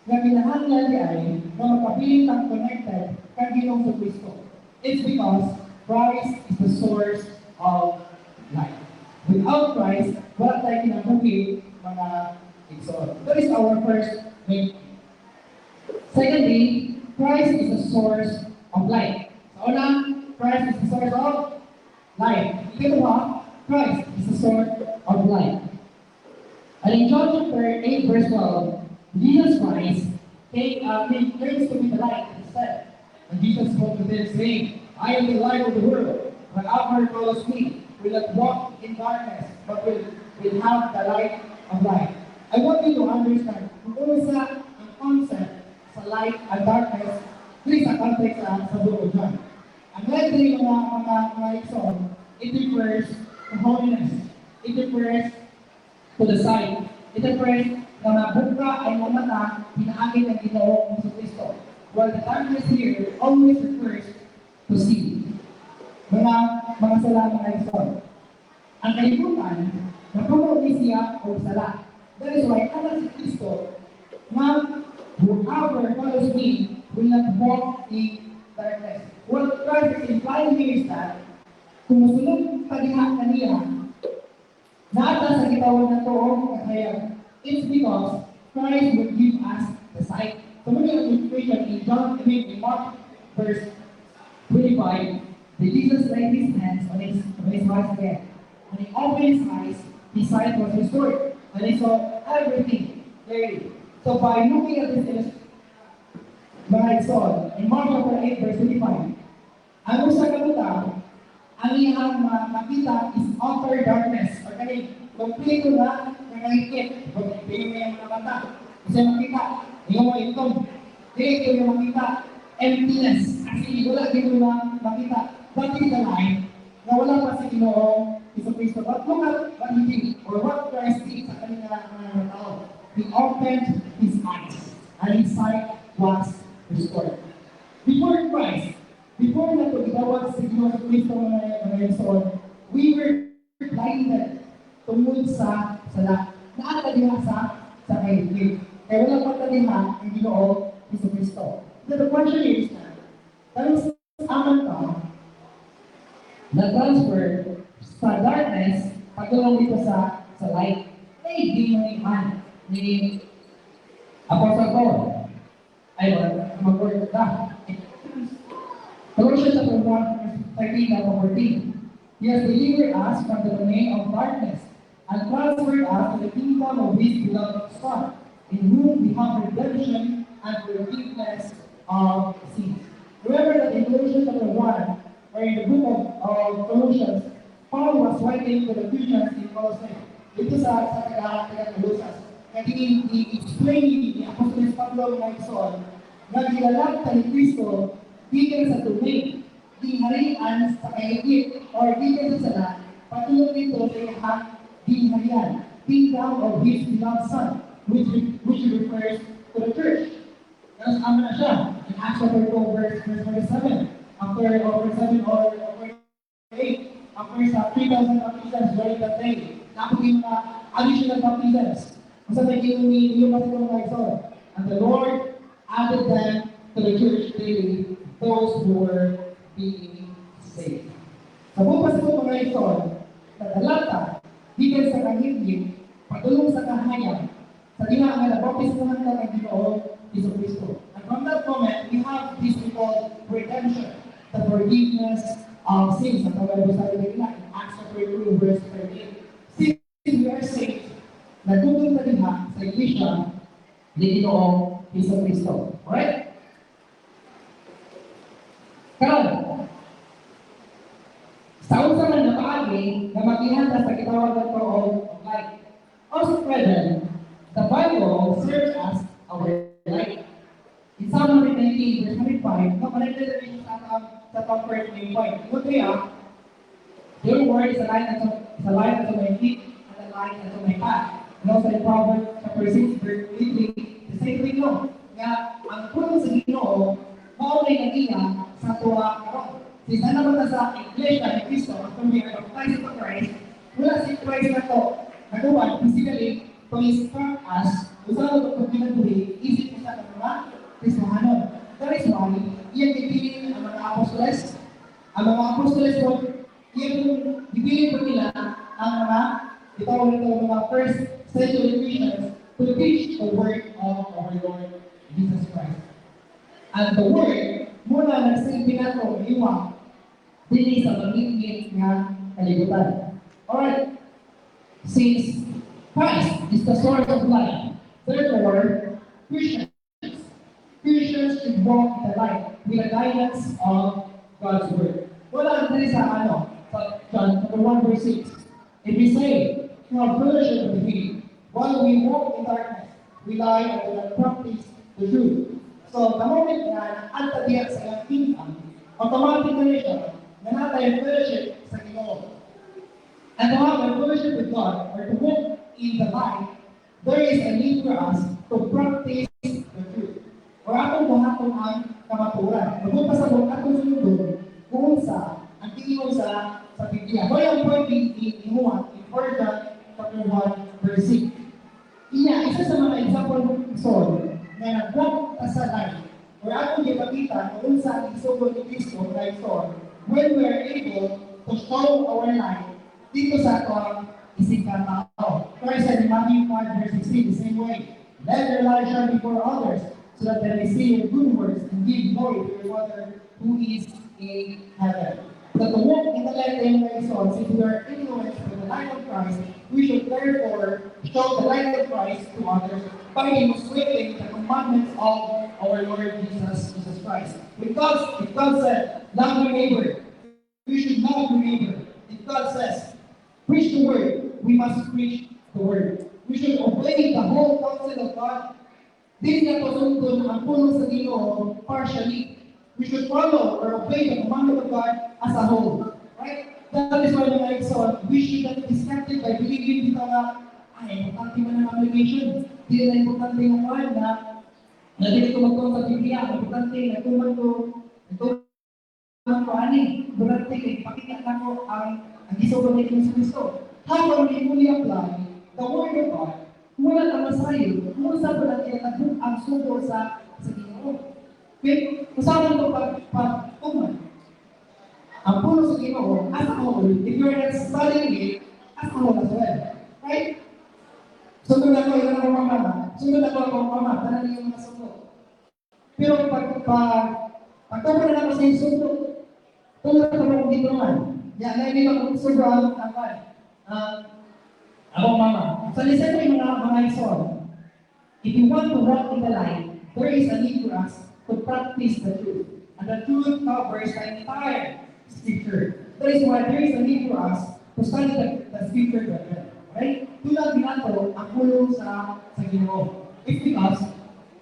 na kinahanglan ay na magkapiling ng connected kang Ginoong sa Kristo. It's because Christ is the source of life. Without Christ, wala tayo kinabuhi mga igsoon. That is our first main. Secondly, Christ is the source of life. Sa una, Christ is the source of life. Ikaw, Christ is the source of life. And in John chapter 8, verse 12, Jesus Christ claims to be the light instead. And Jesus spoke to them, saying, I am the light of the world. Whoever follows me will not walk in darkness, but will have the light of life. I want you to understand, kung ano sa ang concept sa light and darkness, please sa context sa book of John. Ang light rin mga igsoon, it refers to holiness. It refers to the sight. It refers na mabuka ay mamata pinaagin ng Ginoong Jesucristo. While the darkness here always refers to sin. Mga sala mga igsoon. Ang kalibutan, napuno ni siya o sala. That is why anak si Kristo, whoever follows me will not walk in darkness. What Christ is implying here is that kung masunod kaniya, naata sa kitawan na toong kasayang, it's because Christ will give us the sight. So many of the situation in Mark verse 25, that Jesus laid his hands on his right hand. When he opened his eyes, his sight was restored, and he saw everything clearly. So by looking at this mga igsoon, in Mark chapter 8, verse 25, ang usa ka buta, ang iyang makita is utter darkness, or kani kompleto na nangangikit. Kung tingin mo yung mga mata, kasi makita, yung mga itong, dito yung makita, emptiness, kasi wala dito yung makita. That is the life na wala pa si Ginoong Jesucristo. But look at what he did, or what Christ did sa kanila mga tao. He opened his eyes, and his sight was restored. Before Christ, before na ito gitawag si Ginoong Jesucristo mga igsoon, we were blinded tungkol sa sala. Naata diha sa kahilig. Kaya wala pa taliha ang Ginoong Jesucristo. So the question is na, tayo aman ka, na-transfer sa darkness, pagdulong dito sa light, ay di manihan ni Apostle Paul. Ay, mag-word ka. Colossians chapter 1, verse 13 to 14. He has delivered us from the domain of darkness and transferred us to the kingdom of His beloved Son, in whom we have redemption and forgiveness of sins. Remember that in Colossians chapter 1, or in the book of Colossians, Paul was writing to the Christians in Colossae. Ito sa taga-Colosas. Kaya i-explain ni Apostol Pablo mga igsoon na gilalagta ni Kristo gikan sa tubig, dingharian sa kaigit, or gikan sa sala, patulog nito sa iyang dingharian, kingdom of His beloved Son, which refers to the church. Tapos ama na siya, in Acts chapter 2, verse 27, after over 7 or over 8, after sa 3,000 baptisms during that day, napagin mga additional baptisms. Kung saan naging yung mga igsoon. And the Lord added them to the church daily, those who were being saved. Sa bukas ko mga igsoon, nadalata, gikan sa kahigit, patulong sa kahayag, sa diha ang nabaptismuhan ka ng Ginoong Jesucristo. And from that moment, we have this we call redemption, the forgiveness of sins. Ang tawag ko sa nila in Acts chapter 2, verse 38. nagtutong sa diha sa Iglesia ni Ginoong Kristo. Alright? Karon, sa unsa man na paagi na maghihanda sa gitawag nato og light. Also present, the Bible serves as our light. In Psalm 119, verse 105, connected na rin sa top first main point. Ito kaya, your word is a light unto my feet and a light unto my path. And also in Proverbs chapter 6, verse 23, the same thing no. Nga, ang punong sa Ginoo, maulay na niya sa tuwa karon. Since naman na sa Iglesia ni Cristo, kung we are baptized to Christ, wala si Christ na to, nagawa physically, to instruct us, usang ito kung ginagawa, isip mo sa mga Kristohanon. That is why, iyan ipilin ang mga apostoles. Ang mga apostoles po, iyan ipilin po nila ang mga, itawag nito mga first century Christians to preach the word of our Lord Jesus Christ. And the word, mula nagsilbi na ito, iwang, dili sa magiging nga kalibutan. Alright. Since Christ is the source of life, therefore, Christians should walk in the light with the guidance of God's word. Wala dili sa sa John 1 verse 6. If we say, to have fellowship with Him, while we walk in darkness, we lie and do not practice the truth. So, the moment na anta diya sa iyang kingdom, automatically siya, nanatay fellowship sa Ginoo. And to have a fellowship with God, or to walk in the light, there is a need for us to practice the truth. Or atong buhaton ang kamaturan. Magpunta sa buong atong sunod, kung sa, ang tingin sa Biblia. Kaya ang point in Juan, in 4 John chapter 1, verse 6. Isa sa mga example ng Sol, na nag-walk sa light, or atong ipakita kung sa isugod ni Cristo na Sol, when we are able to show our light dito sa atong isikan tao. Christ said in Matthew 5 verse 16, the same way, let your light shine before others, so that they may see your good works and give glory to your Father who is in heaven. That to walk in the light of Christ, since we are influenced by the light of Christ, we should therefore show the light of Christ to others by demonstrating the commandments of our Lord Jesus Christ. Because if God said, love your neighbor, we should love your neighbor. If God says, preach the word, we must preach the word. We should obey the whole counsel of God. Dili na pasundon ang pulong sa Ginoo partially. We should follow or obey the commandment of God as a whole. Right? That is why mga exon, we should not be distracted by believing dito na, importante man ang application. Dili na importante yung one na dili ko magtuon sa Biblia. Importante, nagtuman ko ani. Importante, ipakita na ko ang gisugod ni Kristo. How can we fully apply the word of God? Mula na masayo, kung saan ba natin ang sugo sa Ginoo. Okay? Usapan ito pag-tuman. Ang puno sa Ginoo, as a whole, if you're not studying it, as a whole as well. Right? Sunod ako, ilan ako mama. Sunod ako mama, tanan niyo mga sugo. Pero pagtuman na ako sa yung sugo, tulad ako ng dito man. Yan, na hindi ako sugo ang ako mama. So listen ko yung mga ison. If you want to walk in the light, there is a need for us to practice the truth. And the truth covers the entire scripture. That is why there is a need for us to study the scripture better. Right? Tulad din nato ang pulong sa Ginoo. It's because,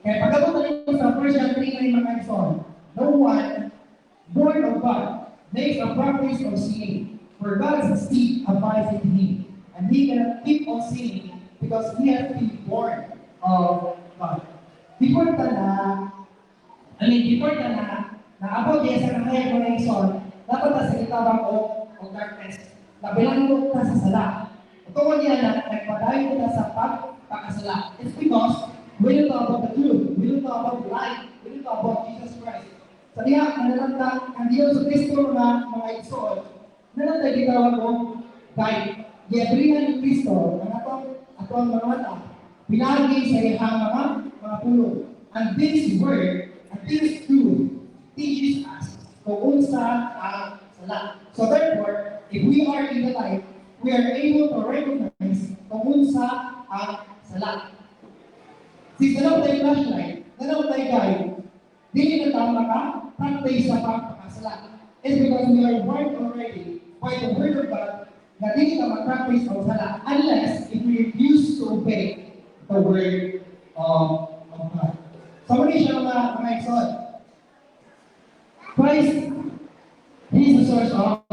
kaya pagkabot na rin sa 1 John 3 na mga ison, no one born of God makes a practice of sinning, for God's seed abides in him. And he cannot keep on sinning because he has been born of God. Before ka na naabot niya sa kanyang connection, dapat na sa kitawang o darkness. Nabilang mo ka sa sala. Tungkol niya na nagpadayo ka sa pagkakasala. It's because we don't talk about the truth, we don't talk about life, we don't talk about Jesus Christ. Sa diya, nanalantang ang Diyos sa Kristo na mga isoon, nanalantang kitawang o guide. Giabrihan ni Kristo ang atong mga mata, pinagi sa iyang mga pulo. And this word, and this truth, teaches us kung unsa ang sala. So therefore, if we are in the light, we are able to recognize kung unsa ang sala. Si salaw tayo flashlight, nanaw tayo guide, dili na tama ka, practice sa pagpakasala. It's because we are warned already by the word of God na dili ka mag-practice ang sala unless if we refuse to obey the word of God. So, muli siya mga exod. Christ, He is the source of.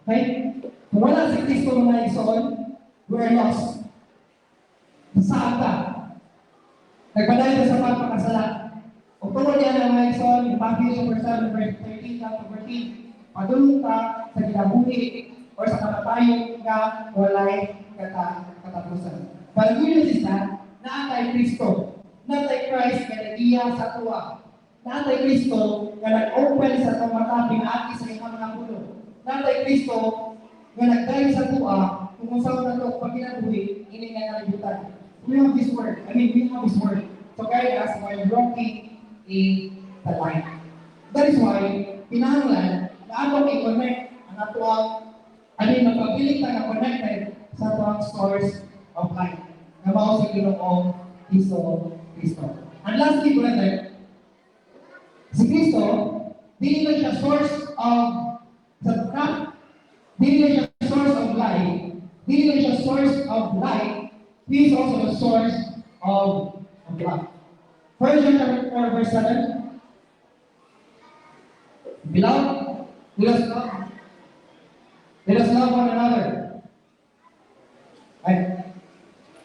Okay? Kung wala si Kristo mga exod, we are lost. Saan ka? Nagpadali ka sa pagpakasala. O tungkol yan ang mga exod, yung Matthew chapter 7, verse 13 to 14, padulong ka sa kinabuhi o sa kamatayon ka walay katapusan. But the good news is that naatay Kristo, naatay Christ nga nagiya sa tuwa, naatay Kristo nga nag-open sa itong mata pinaagi sa iyong mga puno, naatay Kristo nga nagdayo sa tuwa kung saan na ito pag kinabuhi, hindi nga nalibutan. We have this word. We have this word to guide us while walking in the light. That is why, pinahanglan na atong i-connect ang atuang magpabiling na connected sa atuang source of light. Na mao si Ginoong Kristo. And lastly, brother, si Kristo, dili lang siya source of dili lang siya source of light, dili lang siya source of light, He is also the source of love. 1 John chapter 4, verse 7. Beloved, let us love one another. Right?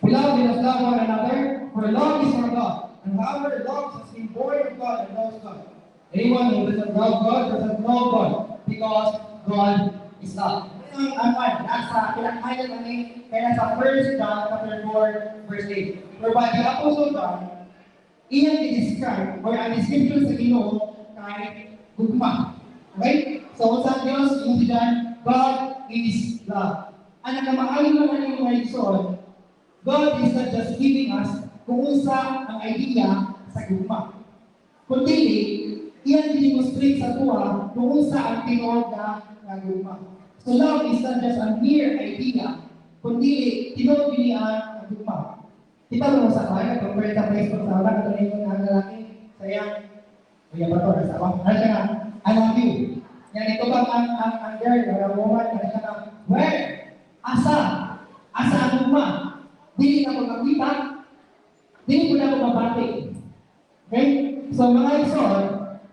Beloved, let us love one another, for love is from God. And whoever loves has been born of God and knows God. Anyone who doesn't love God doesn't know God, because God is love. Nasa kinakain namin, kaya sa 1 John chapter 4, verse 8. Whereby the Apostle John, iyan i-describe or ang description sa Ginoo kay gugma. Okay? So, sa Diyos, yung si John, God is love. Ang nakamaayon naman yung mga igsoon, God is not just giving us kung unsa ang idea sa gugma. Kundi, iyan i-demonstrate sa tuwa kung unsa ang tinuod na gugma. So love is not just a mere idea, kundi tinuod niya ang gugma. Kita mo sa kaya, kung pwede sa Facebook sa wala, ito yung mga lalaki, sayang, kuya ba ito, nasa ako, ano siya na, I love you. Yan, ito ba ang girl, ang woman, ano siya na, where? Asa ang gugma? Dili na ko makita, dili ko na ko mabati. Okay? So mga isor,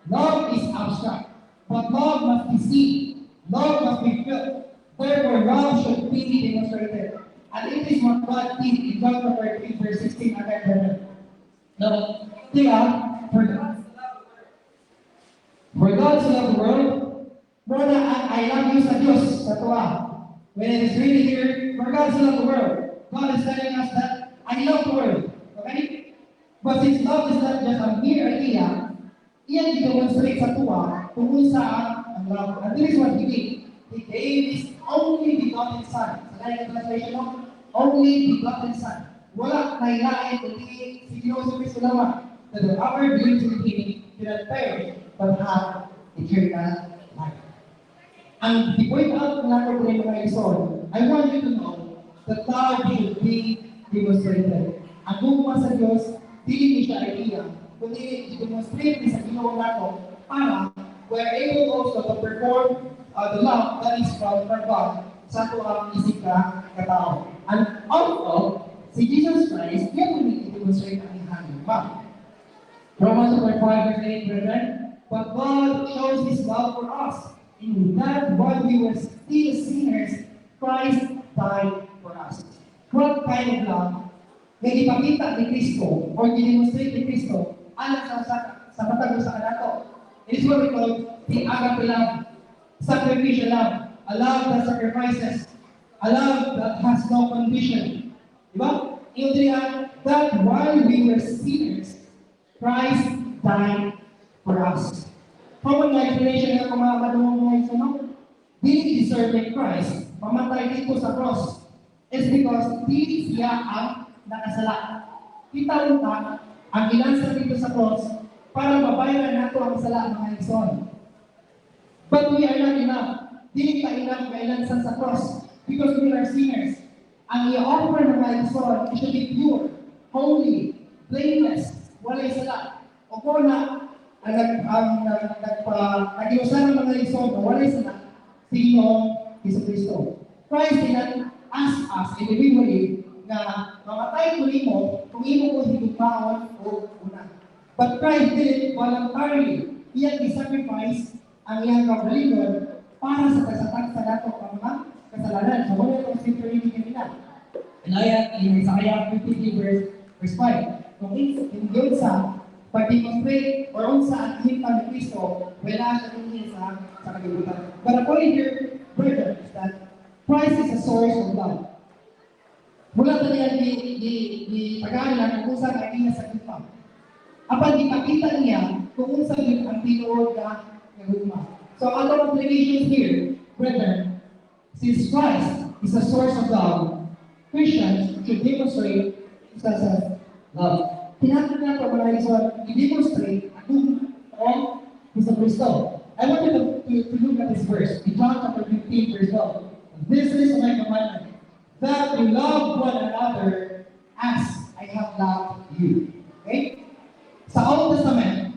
love is abstract, but love must be seen. Love must be felt. Therefore, love should be demonstrated. And it is what God did in John chapter 3, verse 16 again. Now, for God so loved the world, more than I love you sa Diyos, sa tuwa. When it is really here, for God so loved the world, God is telling us that I love the world. Okay? But since love is not just a mere idea, iyan i-demonstrate sa tuwa kung saan love. And this is what He did. He gave His only begotten Son. Sa kanyang translation mo, only begotten Son. Wala na ilain kundi si Diyos Kristo lamang. That whoever believes in Him will not perish, but have eternal life. And i-point out ng natin ko rin mga isor, I want you to know that love should be demonstrated. Ang gugma sa Diyos, dili siya idea, kundi i-demonstrate ni sa Ginoo nato para we're able also to perform the love that is from God sa tuwang isip ka katao. And also, si Jesus Christ, yan mo i-demonstrate ang ihangin ba? Romans 5, verse 8, brethren, but God shows His love for us, in that while we were still sinners, Christ died for us. What kind of love na ipakita ni Kristo or i-demonstrate ni Kristo alang sa matag sa kanato? It is what we call the agape love, sacrificial love, a love that sacrifices, a love that has no condition. Diba? Yung that while we were sinners, Christ died for us. Common na explanation ng mga madumong mga isunod, dili deserving Christ, mamatay dito sa cross, is because dili siya ang nakasala. Kita rin ang inanswer dito sa cross, para mabayaran nato ang sala mga igsoon. But we are not enough. Dili ka enough kailansan sa cross because we are sinners. ang i-offer ng mga igsoon, it should be pure, holy, blameless, walay sala. O kung na, nag-iusan ng mga igsoon na walay sala, sino Hesus Kristo. Christ did not ask us individually na mamatay ko nimo kung imo ko higugmaon o una. But Christ did it voluntarily. Iya gi-sacrifice ang iyang kaugalingon para sa kasatag sa dato ang mga kasalanan. So, wala itong scripture reading kanina. In Isaiah 53 verse 5. Kung yun sa pag-demonstrate or unsa ang hintang ni Kristo, wala siya tingin sa kalibutan. But according here, brother, is that Christ is the source of love. Mula ta niya di tagalan kung unsa ang iya sa gugma. Apan ipakita niya kung unsa gyud ang tinuod nga gugma. So our obligation here, brethren, since Christ is the source of love, Christians should demonstrate sa love. Tinatawag na ito mga isang i-demonstrate ang of Hesus Kristo. I want you to look at this verse, in John chapter 15, verse 12. This is my commandment, that you love one another as I have loved you. Okay? Sa Old Testament,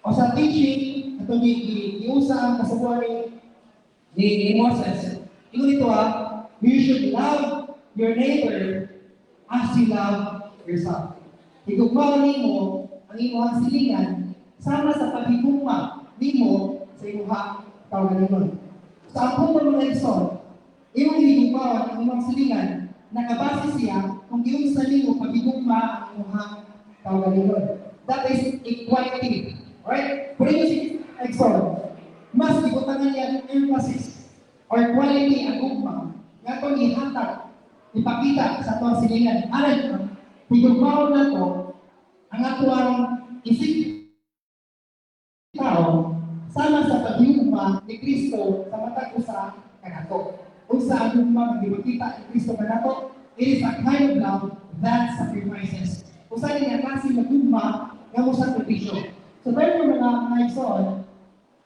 o sa teaching, ito giusa ang kasubuan ni Moses. Yung ito you should love your neighbor as you love yourself. Higugmaon nimo ang imong silingan sama sa paghigugma nimo sa imong kaugalingon. Sa akong mga igsoon, imong higugmaon ang imong silingan nakabase siya kung giunsa nimo paghigugma ang imong kaugalingon. That is equality. Alright? Pero yung igsoon, mas gibutangan niya emphasis or quality ang gugma nga itong ihatag, ipakita sa itong silingan. Aral, higugmaon na ito ang atuang isip tao sama sa paghigugma ni Kristo sa matag usa kanato. Unsa ang gugma nga ipakita ni Kristo kanato? It is a kind of love that sacrifices. Usa niya kasi magugma nga mo sakripisyo. So tayo mga igsoon,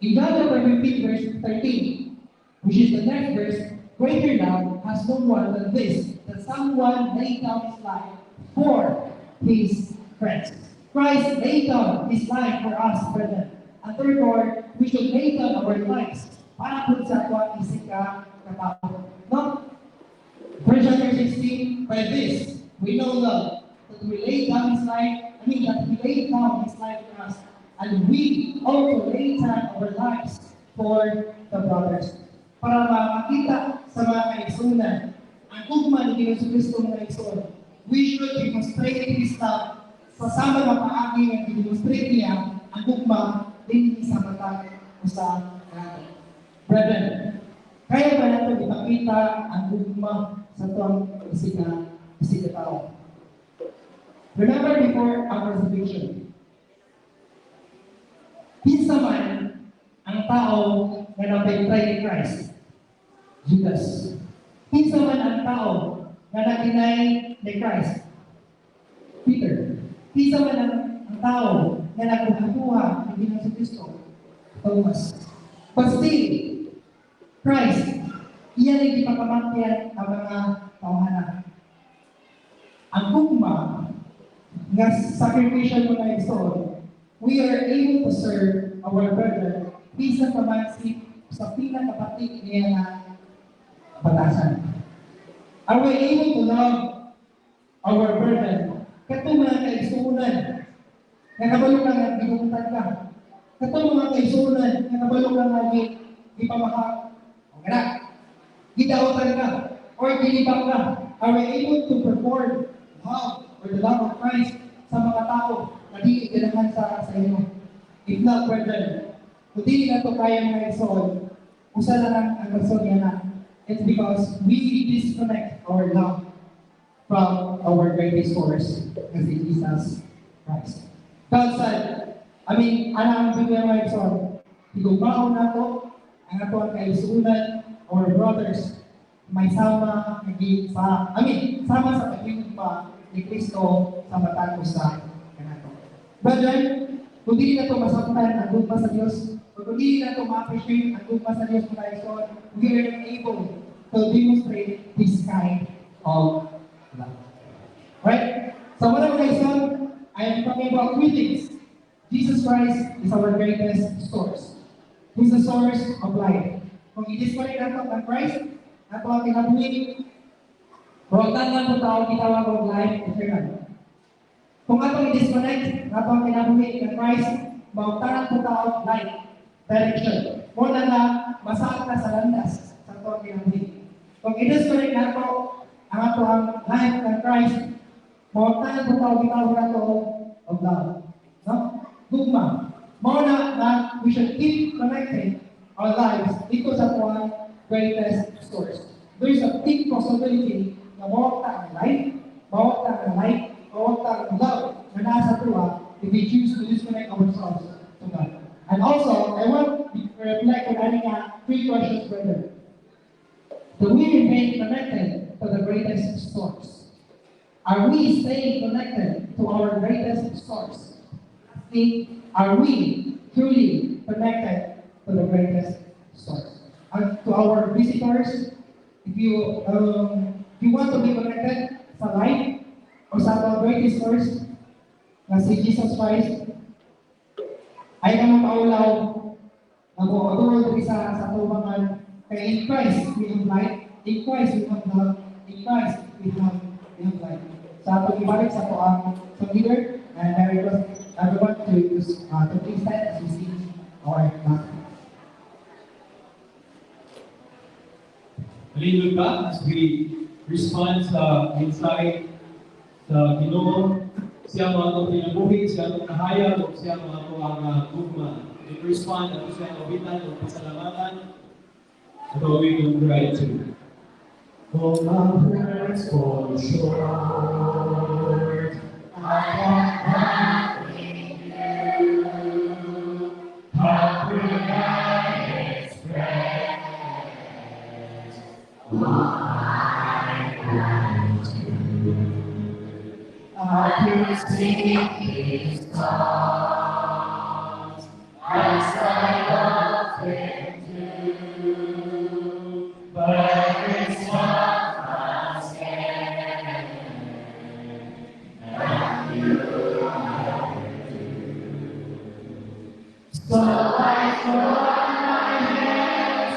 in John chapter 15 verse 13, which is the next verse, greater love has no one than this, that someone laid down his life for his friends. Christ laid down his life for us, brethren. And therefore, we should lay down our lives para po sa ato isip ka katao. No? Verse chapter 16, by this, we know love, that we laid down his life, that he laid down his life for us. And we also lay down our lives for the brothers. Para makita sa mga kaigsunan, ang gugma ni Hesus Kristo mga kaigsunan, we should demonstrate His love sa sama ng paagi ng demonstrate niya ang gugma din sa mata o sa natin. Brethren, kaya ba natin ipakita ang gugma sa itong isika tao? Remember before our crucifixion, pinsa man ang tao na napay-try ni Christ, Judas. Pinsa man ang tao na nakinay ni Christ, Peter. Pinsa man ang tao na nagkuha ni Hesus Kristo, Thomas. But still, Christ, iyan ay ipapamantyan ang mga tauhanan. Ang gugma nga sacrificial mo na igsoon, we are able to serve our brother bisan pa man sa pinakapatik niya na batasan. Are we able to love our brother? Katong mga kaigsuunan, nakabalo ka nga gibutan ka. Katong mga kaigsuunan, nakabalo ka nga gipamahal. O gana, gidawatan ka, or gilibak ka. Are we able to perform love or the love of Christ sa mga tao na di ganahan sa inyo? If not, brethren, kung di na ito kaya mga igsoon, usa lang ang rason niya na, it's because we disconnect our love from our greatest source, kasi Jesus Christ. God said, ang bigyan mga igsoon, higugmaon na ito, ang ito ang kaisunan, our brothers, may sama sama sa paghigugma ni Kristo sa matag sa kanato. Brethren, kung di na ito masaktan ang gugma sa Diyos, kung di na ito ma-appreciate ang gugma sa Diyos mga igsoon, we are able to demonstrate this kind of love. Right? So what am I saying? I am talking about three things. Jesus Christ is our greatest source. He's the source of life. Kung i-disconnect natin ang Christ, nato ang kinabuhi, huwag po tao kitawag ng life eternal. Kung ato i-disconnect, nato ang kinabuhi ng Christ, mautaran po tao life direction. Muna na, masaak na sa landas sa ato ang kinabuhi. Kung i-disconnect nato ang ato ang life ng Christ, mautaran po tao kitawag nato of love. No? Dugma. Muna na, we should keep connecting our lives dito sa one greatest source. There is a big possibility na mawagta ang life, mawagta ang life, mawagta ang love na nasa tuwa if we choose to disconnect ourselves to God. And also, I want to reflect on adding three questions further. Do we remain connected to the greatest source? Are we staying connected to our greatest source? Are we truly connected to the greatest source? And to our visitors, if you want to be connected sa life or sa our greatest source, na si Jesus Christ, ay naman paulaw na po matulog sa tubangan. Kaya in Christ we have life, in Christ we have love, in Christ we have life. Sa atong ibalik sa ang leader, and I request everyone to please stand as we sing our last. Hallelujah ka as we respond sa mensahe sa Ginoo. Siya mga itong pinabuhi, siya itong nahayag, o siya mga itong ang gugma. We respond at siya ang kabitan o pasalamatan. At we will gratitude. For my prayers fall short, I have nothing new. How could I express my gratitude? I could sing these songs as I often do, but it's not my stand that you never do. So I throw up my hands,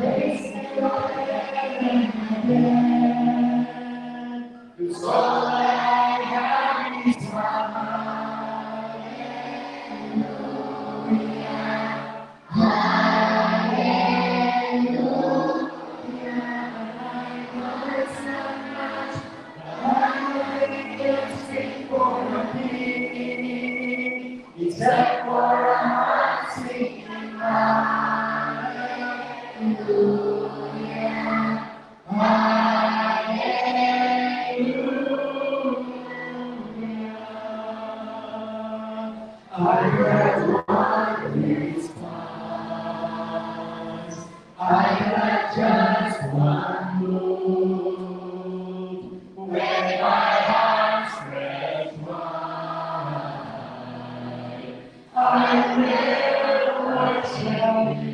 praise God again and again, 'cause all I have is my except for a heart singing hallelujah, hallelujah. I got one response, I got just one move, when my heart spreads wide, I will worship you.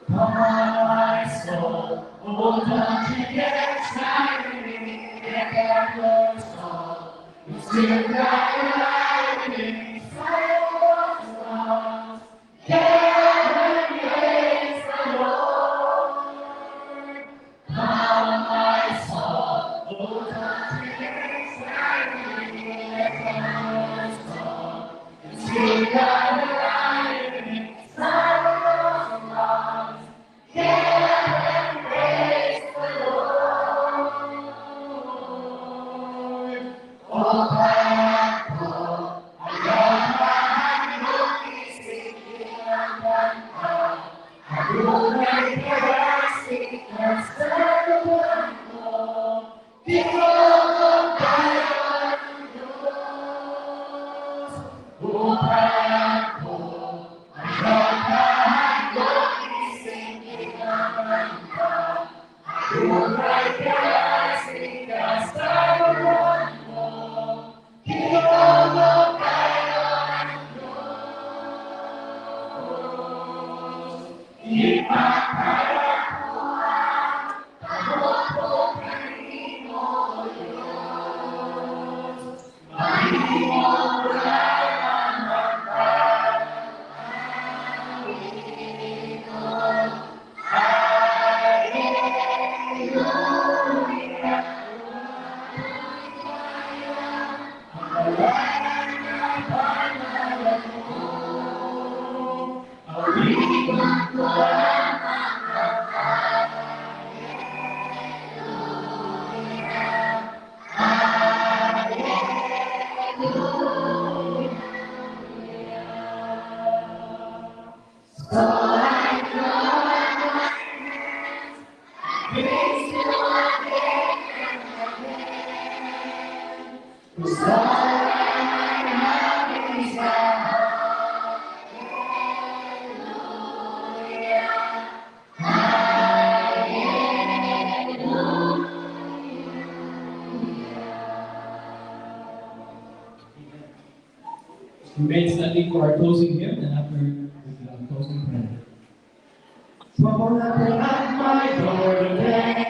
Come on, my soul, oh, don't you get excited, get that your soul, it's still got life inside of us. Get and praise the Lord. Come on, my soul, oh, don't you get excited, get that your soul, it's still got life inside of us. Get and praise the Lord. Remain standing for our closing hymn and after the closing prayer. Trouble at my door today.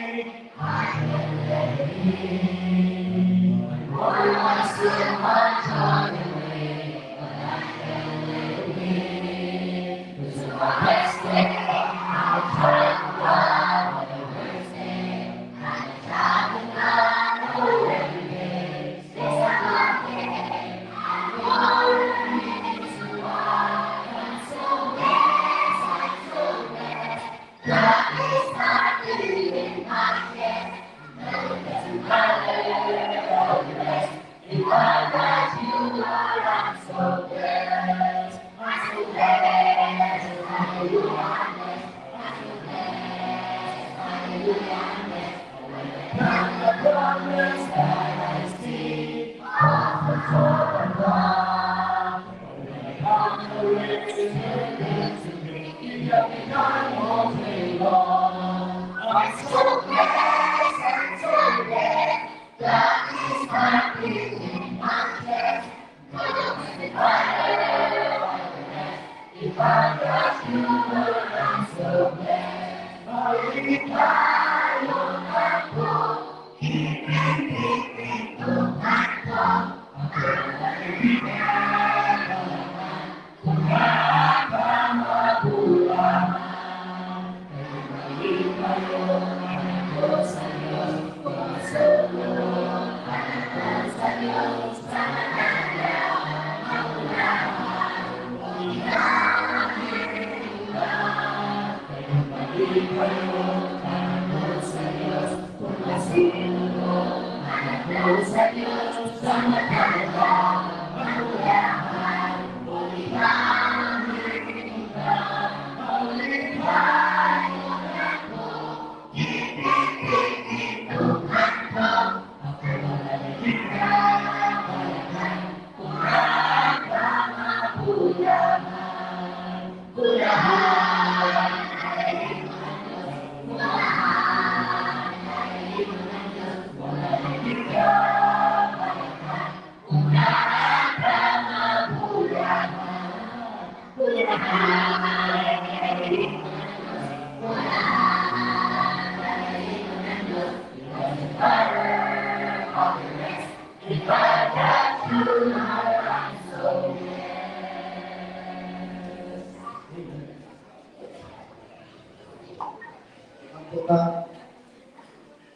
Kita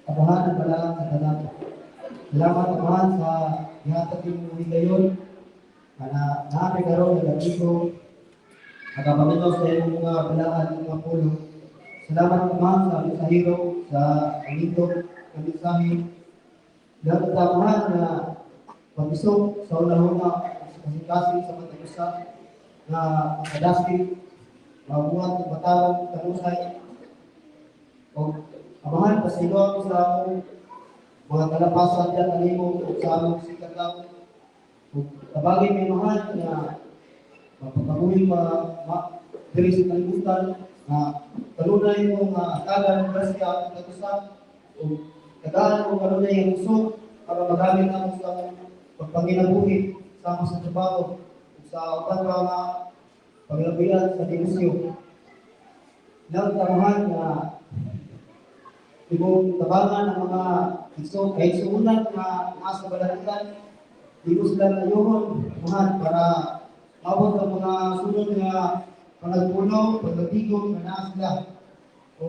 abahan ang balang sa tanan. Salamat abahan sa ihatag yung higayon na naapay karon ng gatiko nakapaminos sa iyong mga balaan ng mga pulo. Salamat abahan sa mensahero sa anito ng mensahe. Salamat abahan na pag-isok sa una-una kasing-kasing sa pagkakusa na makadastig mabuhat ng batawang tanusay o amahan pasilong sa akong mga kalapasan dyan animo o sa among sikataw. Tabagin may mahal na mapagpabuhin diri sa kalibutan na kanunay mo nga tagan grasya at katusan o tagaan mo kanunay ang usok para magamit ang sa pagpanginabuhi sa among sa trabaho sa uban pa nga paglabihan sa negosyo. Nagtamahan na ibong tabangan ang mga kaigsuunan na nasa balalitan, di ko sila nayohon, mahal, para mabot ang mga sunod nga panagpuno, paglatigong na nasa sila. O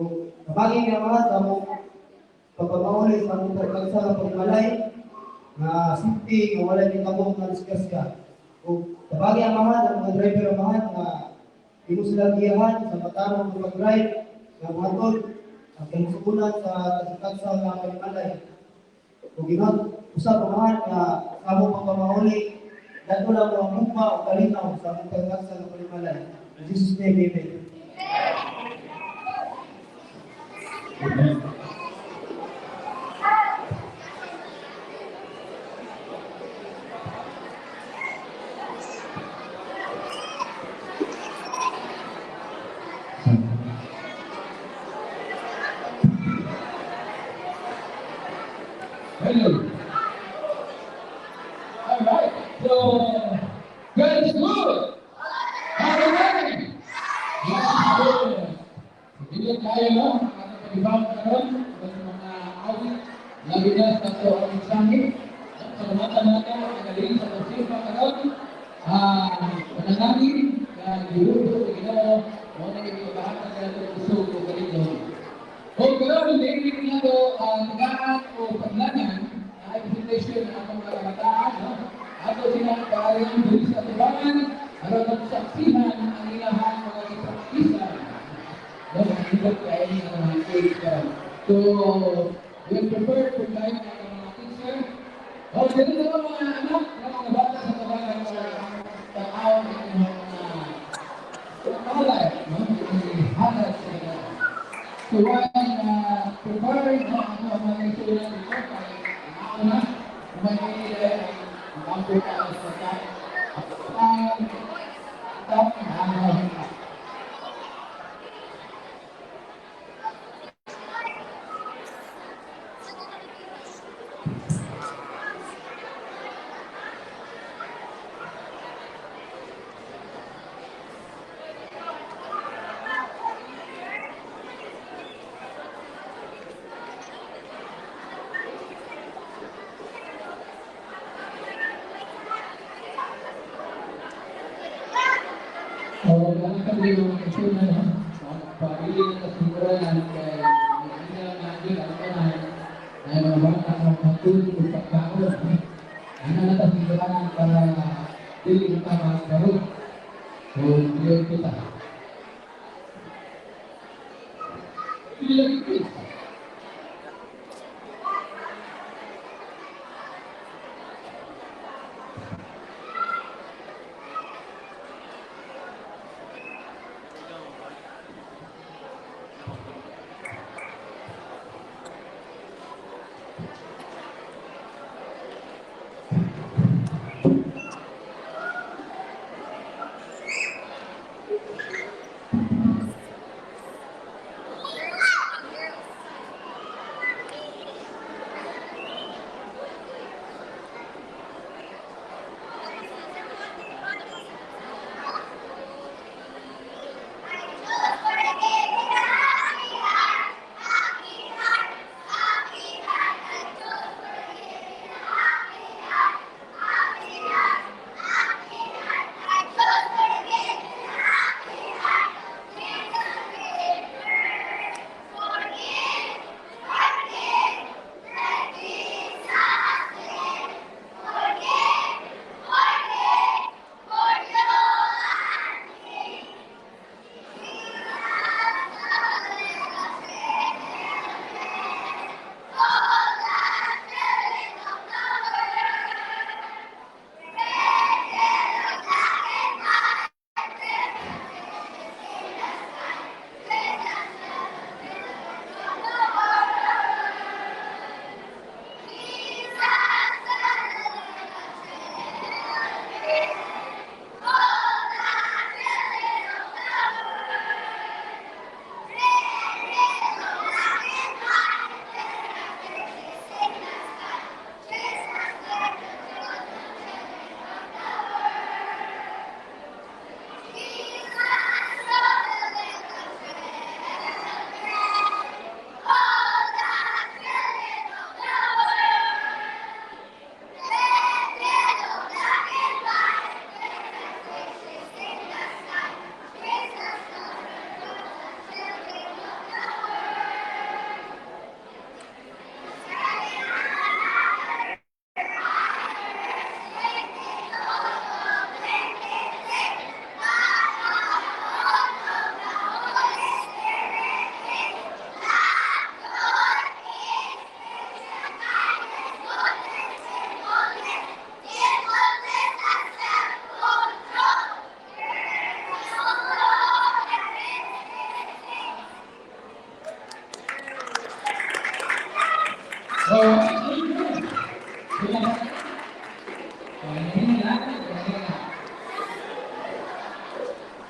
nabagay nga mahal sa mong pagpapaulit sa mong pagkagsa ng pagmalay na safety, nga wala din kabong na disgrasya. O nabagay ang mahal, ang mga driver ang mahal na di mo sila giyahan sa matarong ng pag-drive na mga tol ang kanusukunan sa tagsa ng pagmalay. O ginag, usap ang mahal na kamo pagpapahuli, dato lang mo ang mukha o kalinaw sa mga tagsa ng pagmalay. In Jesus' name, amen. Amen. Hello. All right. So, God is good. Amen. God is good. Hindi tayo no, nakakapag-ibang karon sa mga awit, lagi na sa ito ang examen. Salamatan natin ang kagaling sa pagsipa karon. Pananangin, gihudo, Ginoo, mo na ibahatag sa ito puso ko ganito. O karon hindi na ito tagaan o paglangan na invitation ng mga kabataan, no? Ato silang kaayang diri sa tubangan, aron magsaksihan ang ilahang mga ipraktisa. No, hindi kaya ni ang mga teacher. So, we prefer to guide ang mga teacher. O, dito na mga anak, na mga bata sa tubangan sa tao ng mga halay, no? Halay sila. So, while preparing ang mga isulan dito, kaya ako na, kumainilay ang Africa sa Wala kami yung isulan, no? Pagpili ng kasimpulan kay Medina Nadir at Kanan ay mga bata ng pagtulog o pagkaon. Ano na kasimpulan para dili kita magkaroon. So, yun kita. Pili lagi please.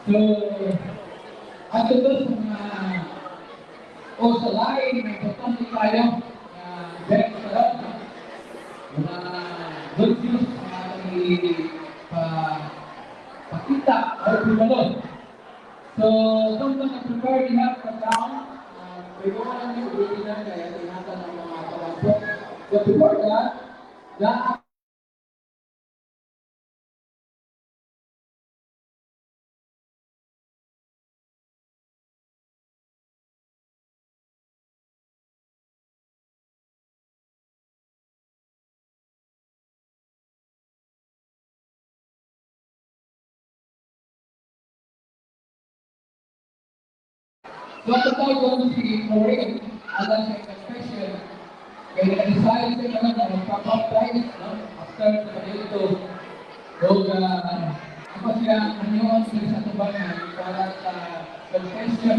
So, ato doon sa mga o sa lain, may importante tayo na direct sa lahat, mga good news na pakita o pinalot. So, kung nag-prepare niya pagkaon, pwede mo lang yung ulitin na kaya tinatan ng mga kalabot. So, before that, so, tawag si Maureen, alam sa confession, kaya nag-decide siya naman na magpapaptize, no? After sa kanito, huwag ako siya kanyon sa tubangan para sa confession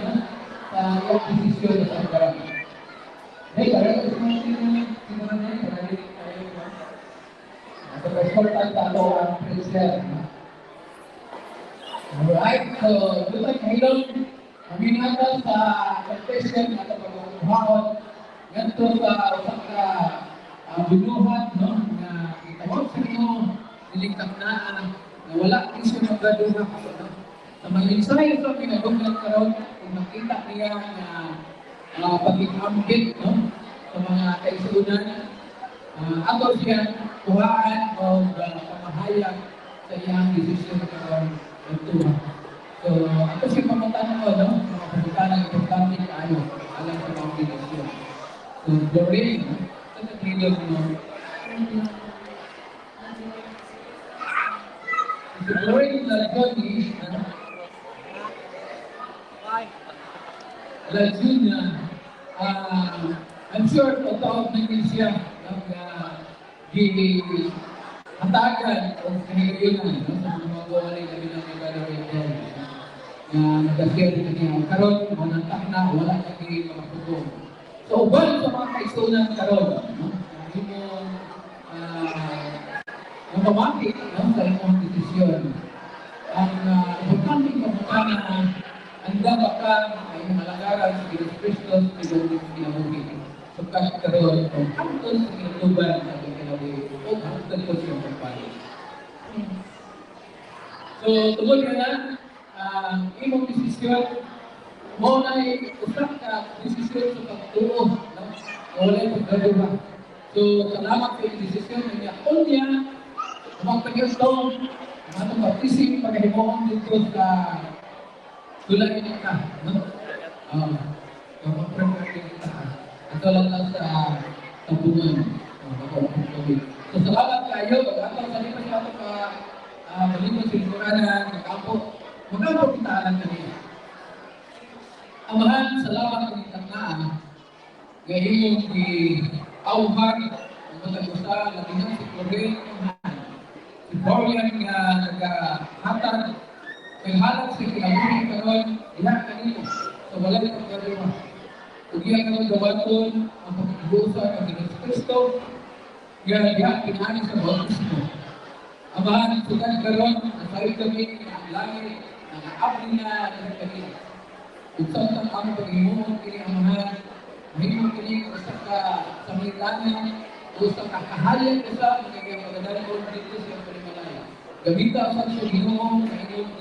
sa iyong posisyon sa pagkarami. Hey, karang gusto mo sinunan niya, karang tayo ba? Sa personal tato ang president. Alright, so doon tayo kahilong maminatan sa confession at pag-uhaon ganito sa usang ka bunuhan, no? Na itawag sa inyo niligtas na wala isyo ng gaduha. Sa mga ensayo sa pinaguglan karon kung nakita niya na pag-iambit, no? Sa mga kaisunan, ato siya kuhaan o pamahayag sa iyang desisyon karon ito. So, ako siya pamatanong ko, no? Mga pagkakanang importante tayo alam sa mga desisyon. So, Doreen, ito sa trilog mo. So, Doreen Lajoni, Lajuna, I'm sure totoo na din siya hatagan o kahigayon sa mga gawalay na binang ito na nag-share na niya. Karon, manantak na, wala na kayo makapugo. So, uban sa mga kaisunan karon, hindi mo mamamaki sa imong desisyon. Ang importante ka na handa ba ka ay malagaran sa Diyos Kristo sa Diyos kinabuhi. So, kasi karon, kung hantol sa kinutuban at kinabuhi, o hantol ko siyang pagpalit. So, tungkol ka na, imong desisyon, mo na usap ka desisyon sa pagtuo, no? Wala yung pagkaduha. So, salamat sa iyong desisyon niya. Kung niya, magpag-yustong, matong baptism, pag-himuhang dito sa tulad niya ka, no? Kapag-prepare niya ka. Ito lang sa tabungan. So, salamat kayo. Pag-atong sa lipas natin malipas sa lingkuranan, magkampo kita alam kanina. Amahan, salamat ng itaknaan. Gayong di auhan, ang matag-usa, labihan si Florent, si Florian nga nag-hatag, kaghalag sa kinabuhi karon, ilang kanino, sa walay ng pagkagawa. Ugihan karon gawaton, ang pagkigusa ng Diyos Kristo, nga diyan pinahani sa bautismo. Amahan, sudan karon, nasalit kami ng langit, nang-abdi na kami. Usap ng ang pag-imuhon kini amahan, mahimong kini usap ka sa militangan, usap ka kahayan ka sa mga pagdadala ko dito sa Palimalaya. Gamita sa siya ginuhong sa inyong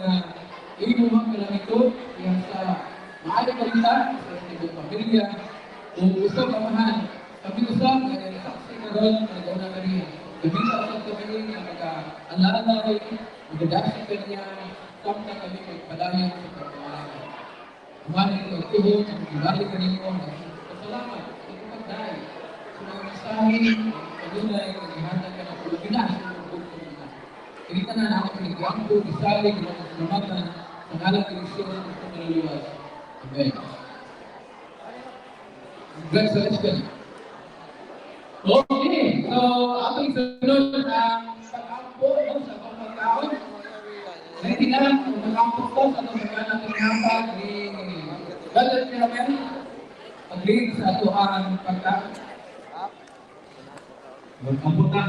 inyong kalamitud, yang sa maaari balita sa inyong pamilya, kung usap amahan, kami usap, nag-saksi na ron, nag-una ka rin. Gamita sa kami na mag-alalay, mag-adasya ka niya, samta kami magpadayan sa pagkamalaya. Umanin ko ito, ibalik ka ninyo, salamat, ito pagdahay. Sa mga mensahe, pagdunay, nagihatan ka ng Pilipinas, kita na namin nagiyang po, isalig, nasalamatan, sa ngalang Kristo, ito maluluwas. Amen. Congratulations. Okay, so ating sunod ang pag-ampo sa pagkakaon. Ready na, pag-ampo ko sa pagkakaon natin hapag ni Brother Kiramen, pag-lead sa ito ang pagkakaon. Magkampo na.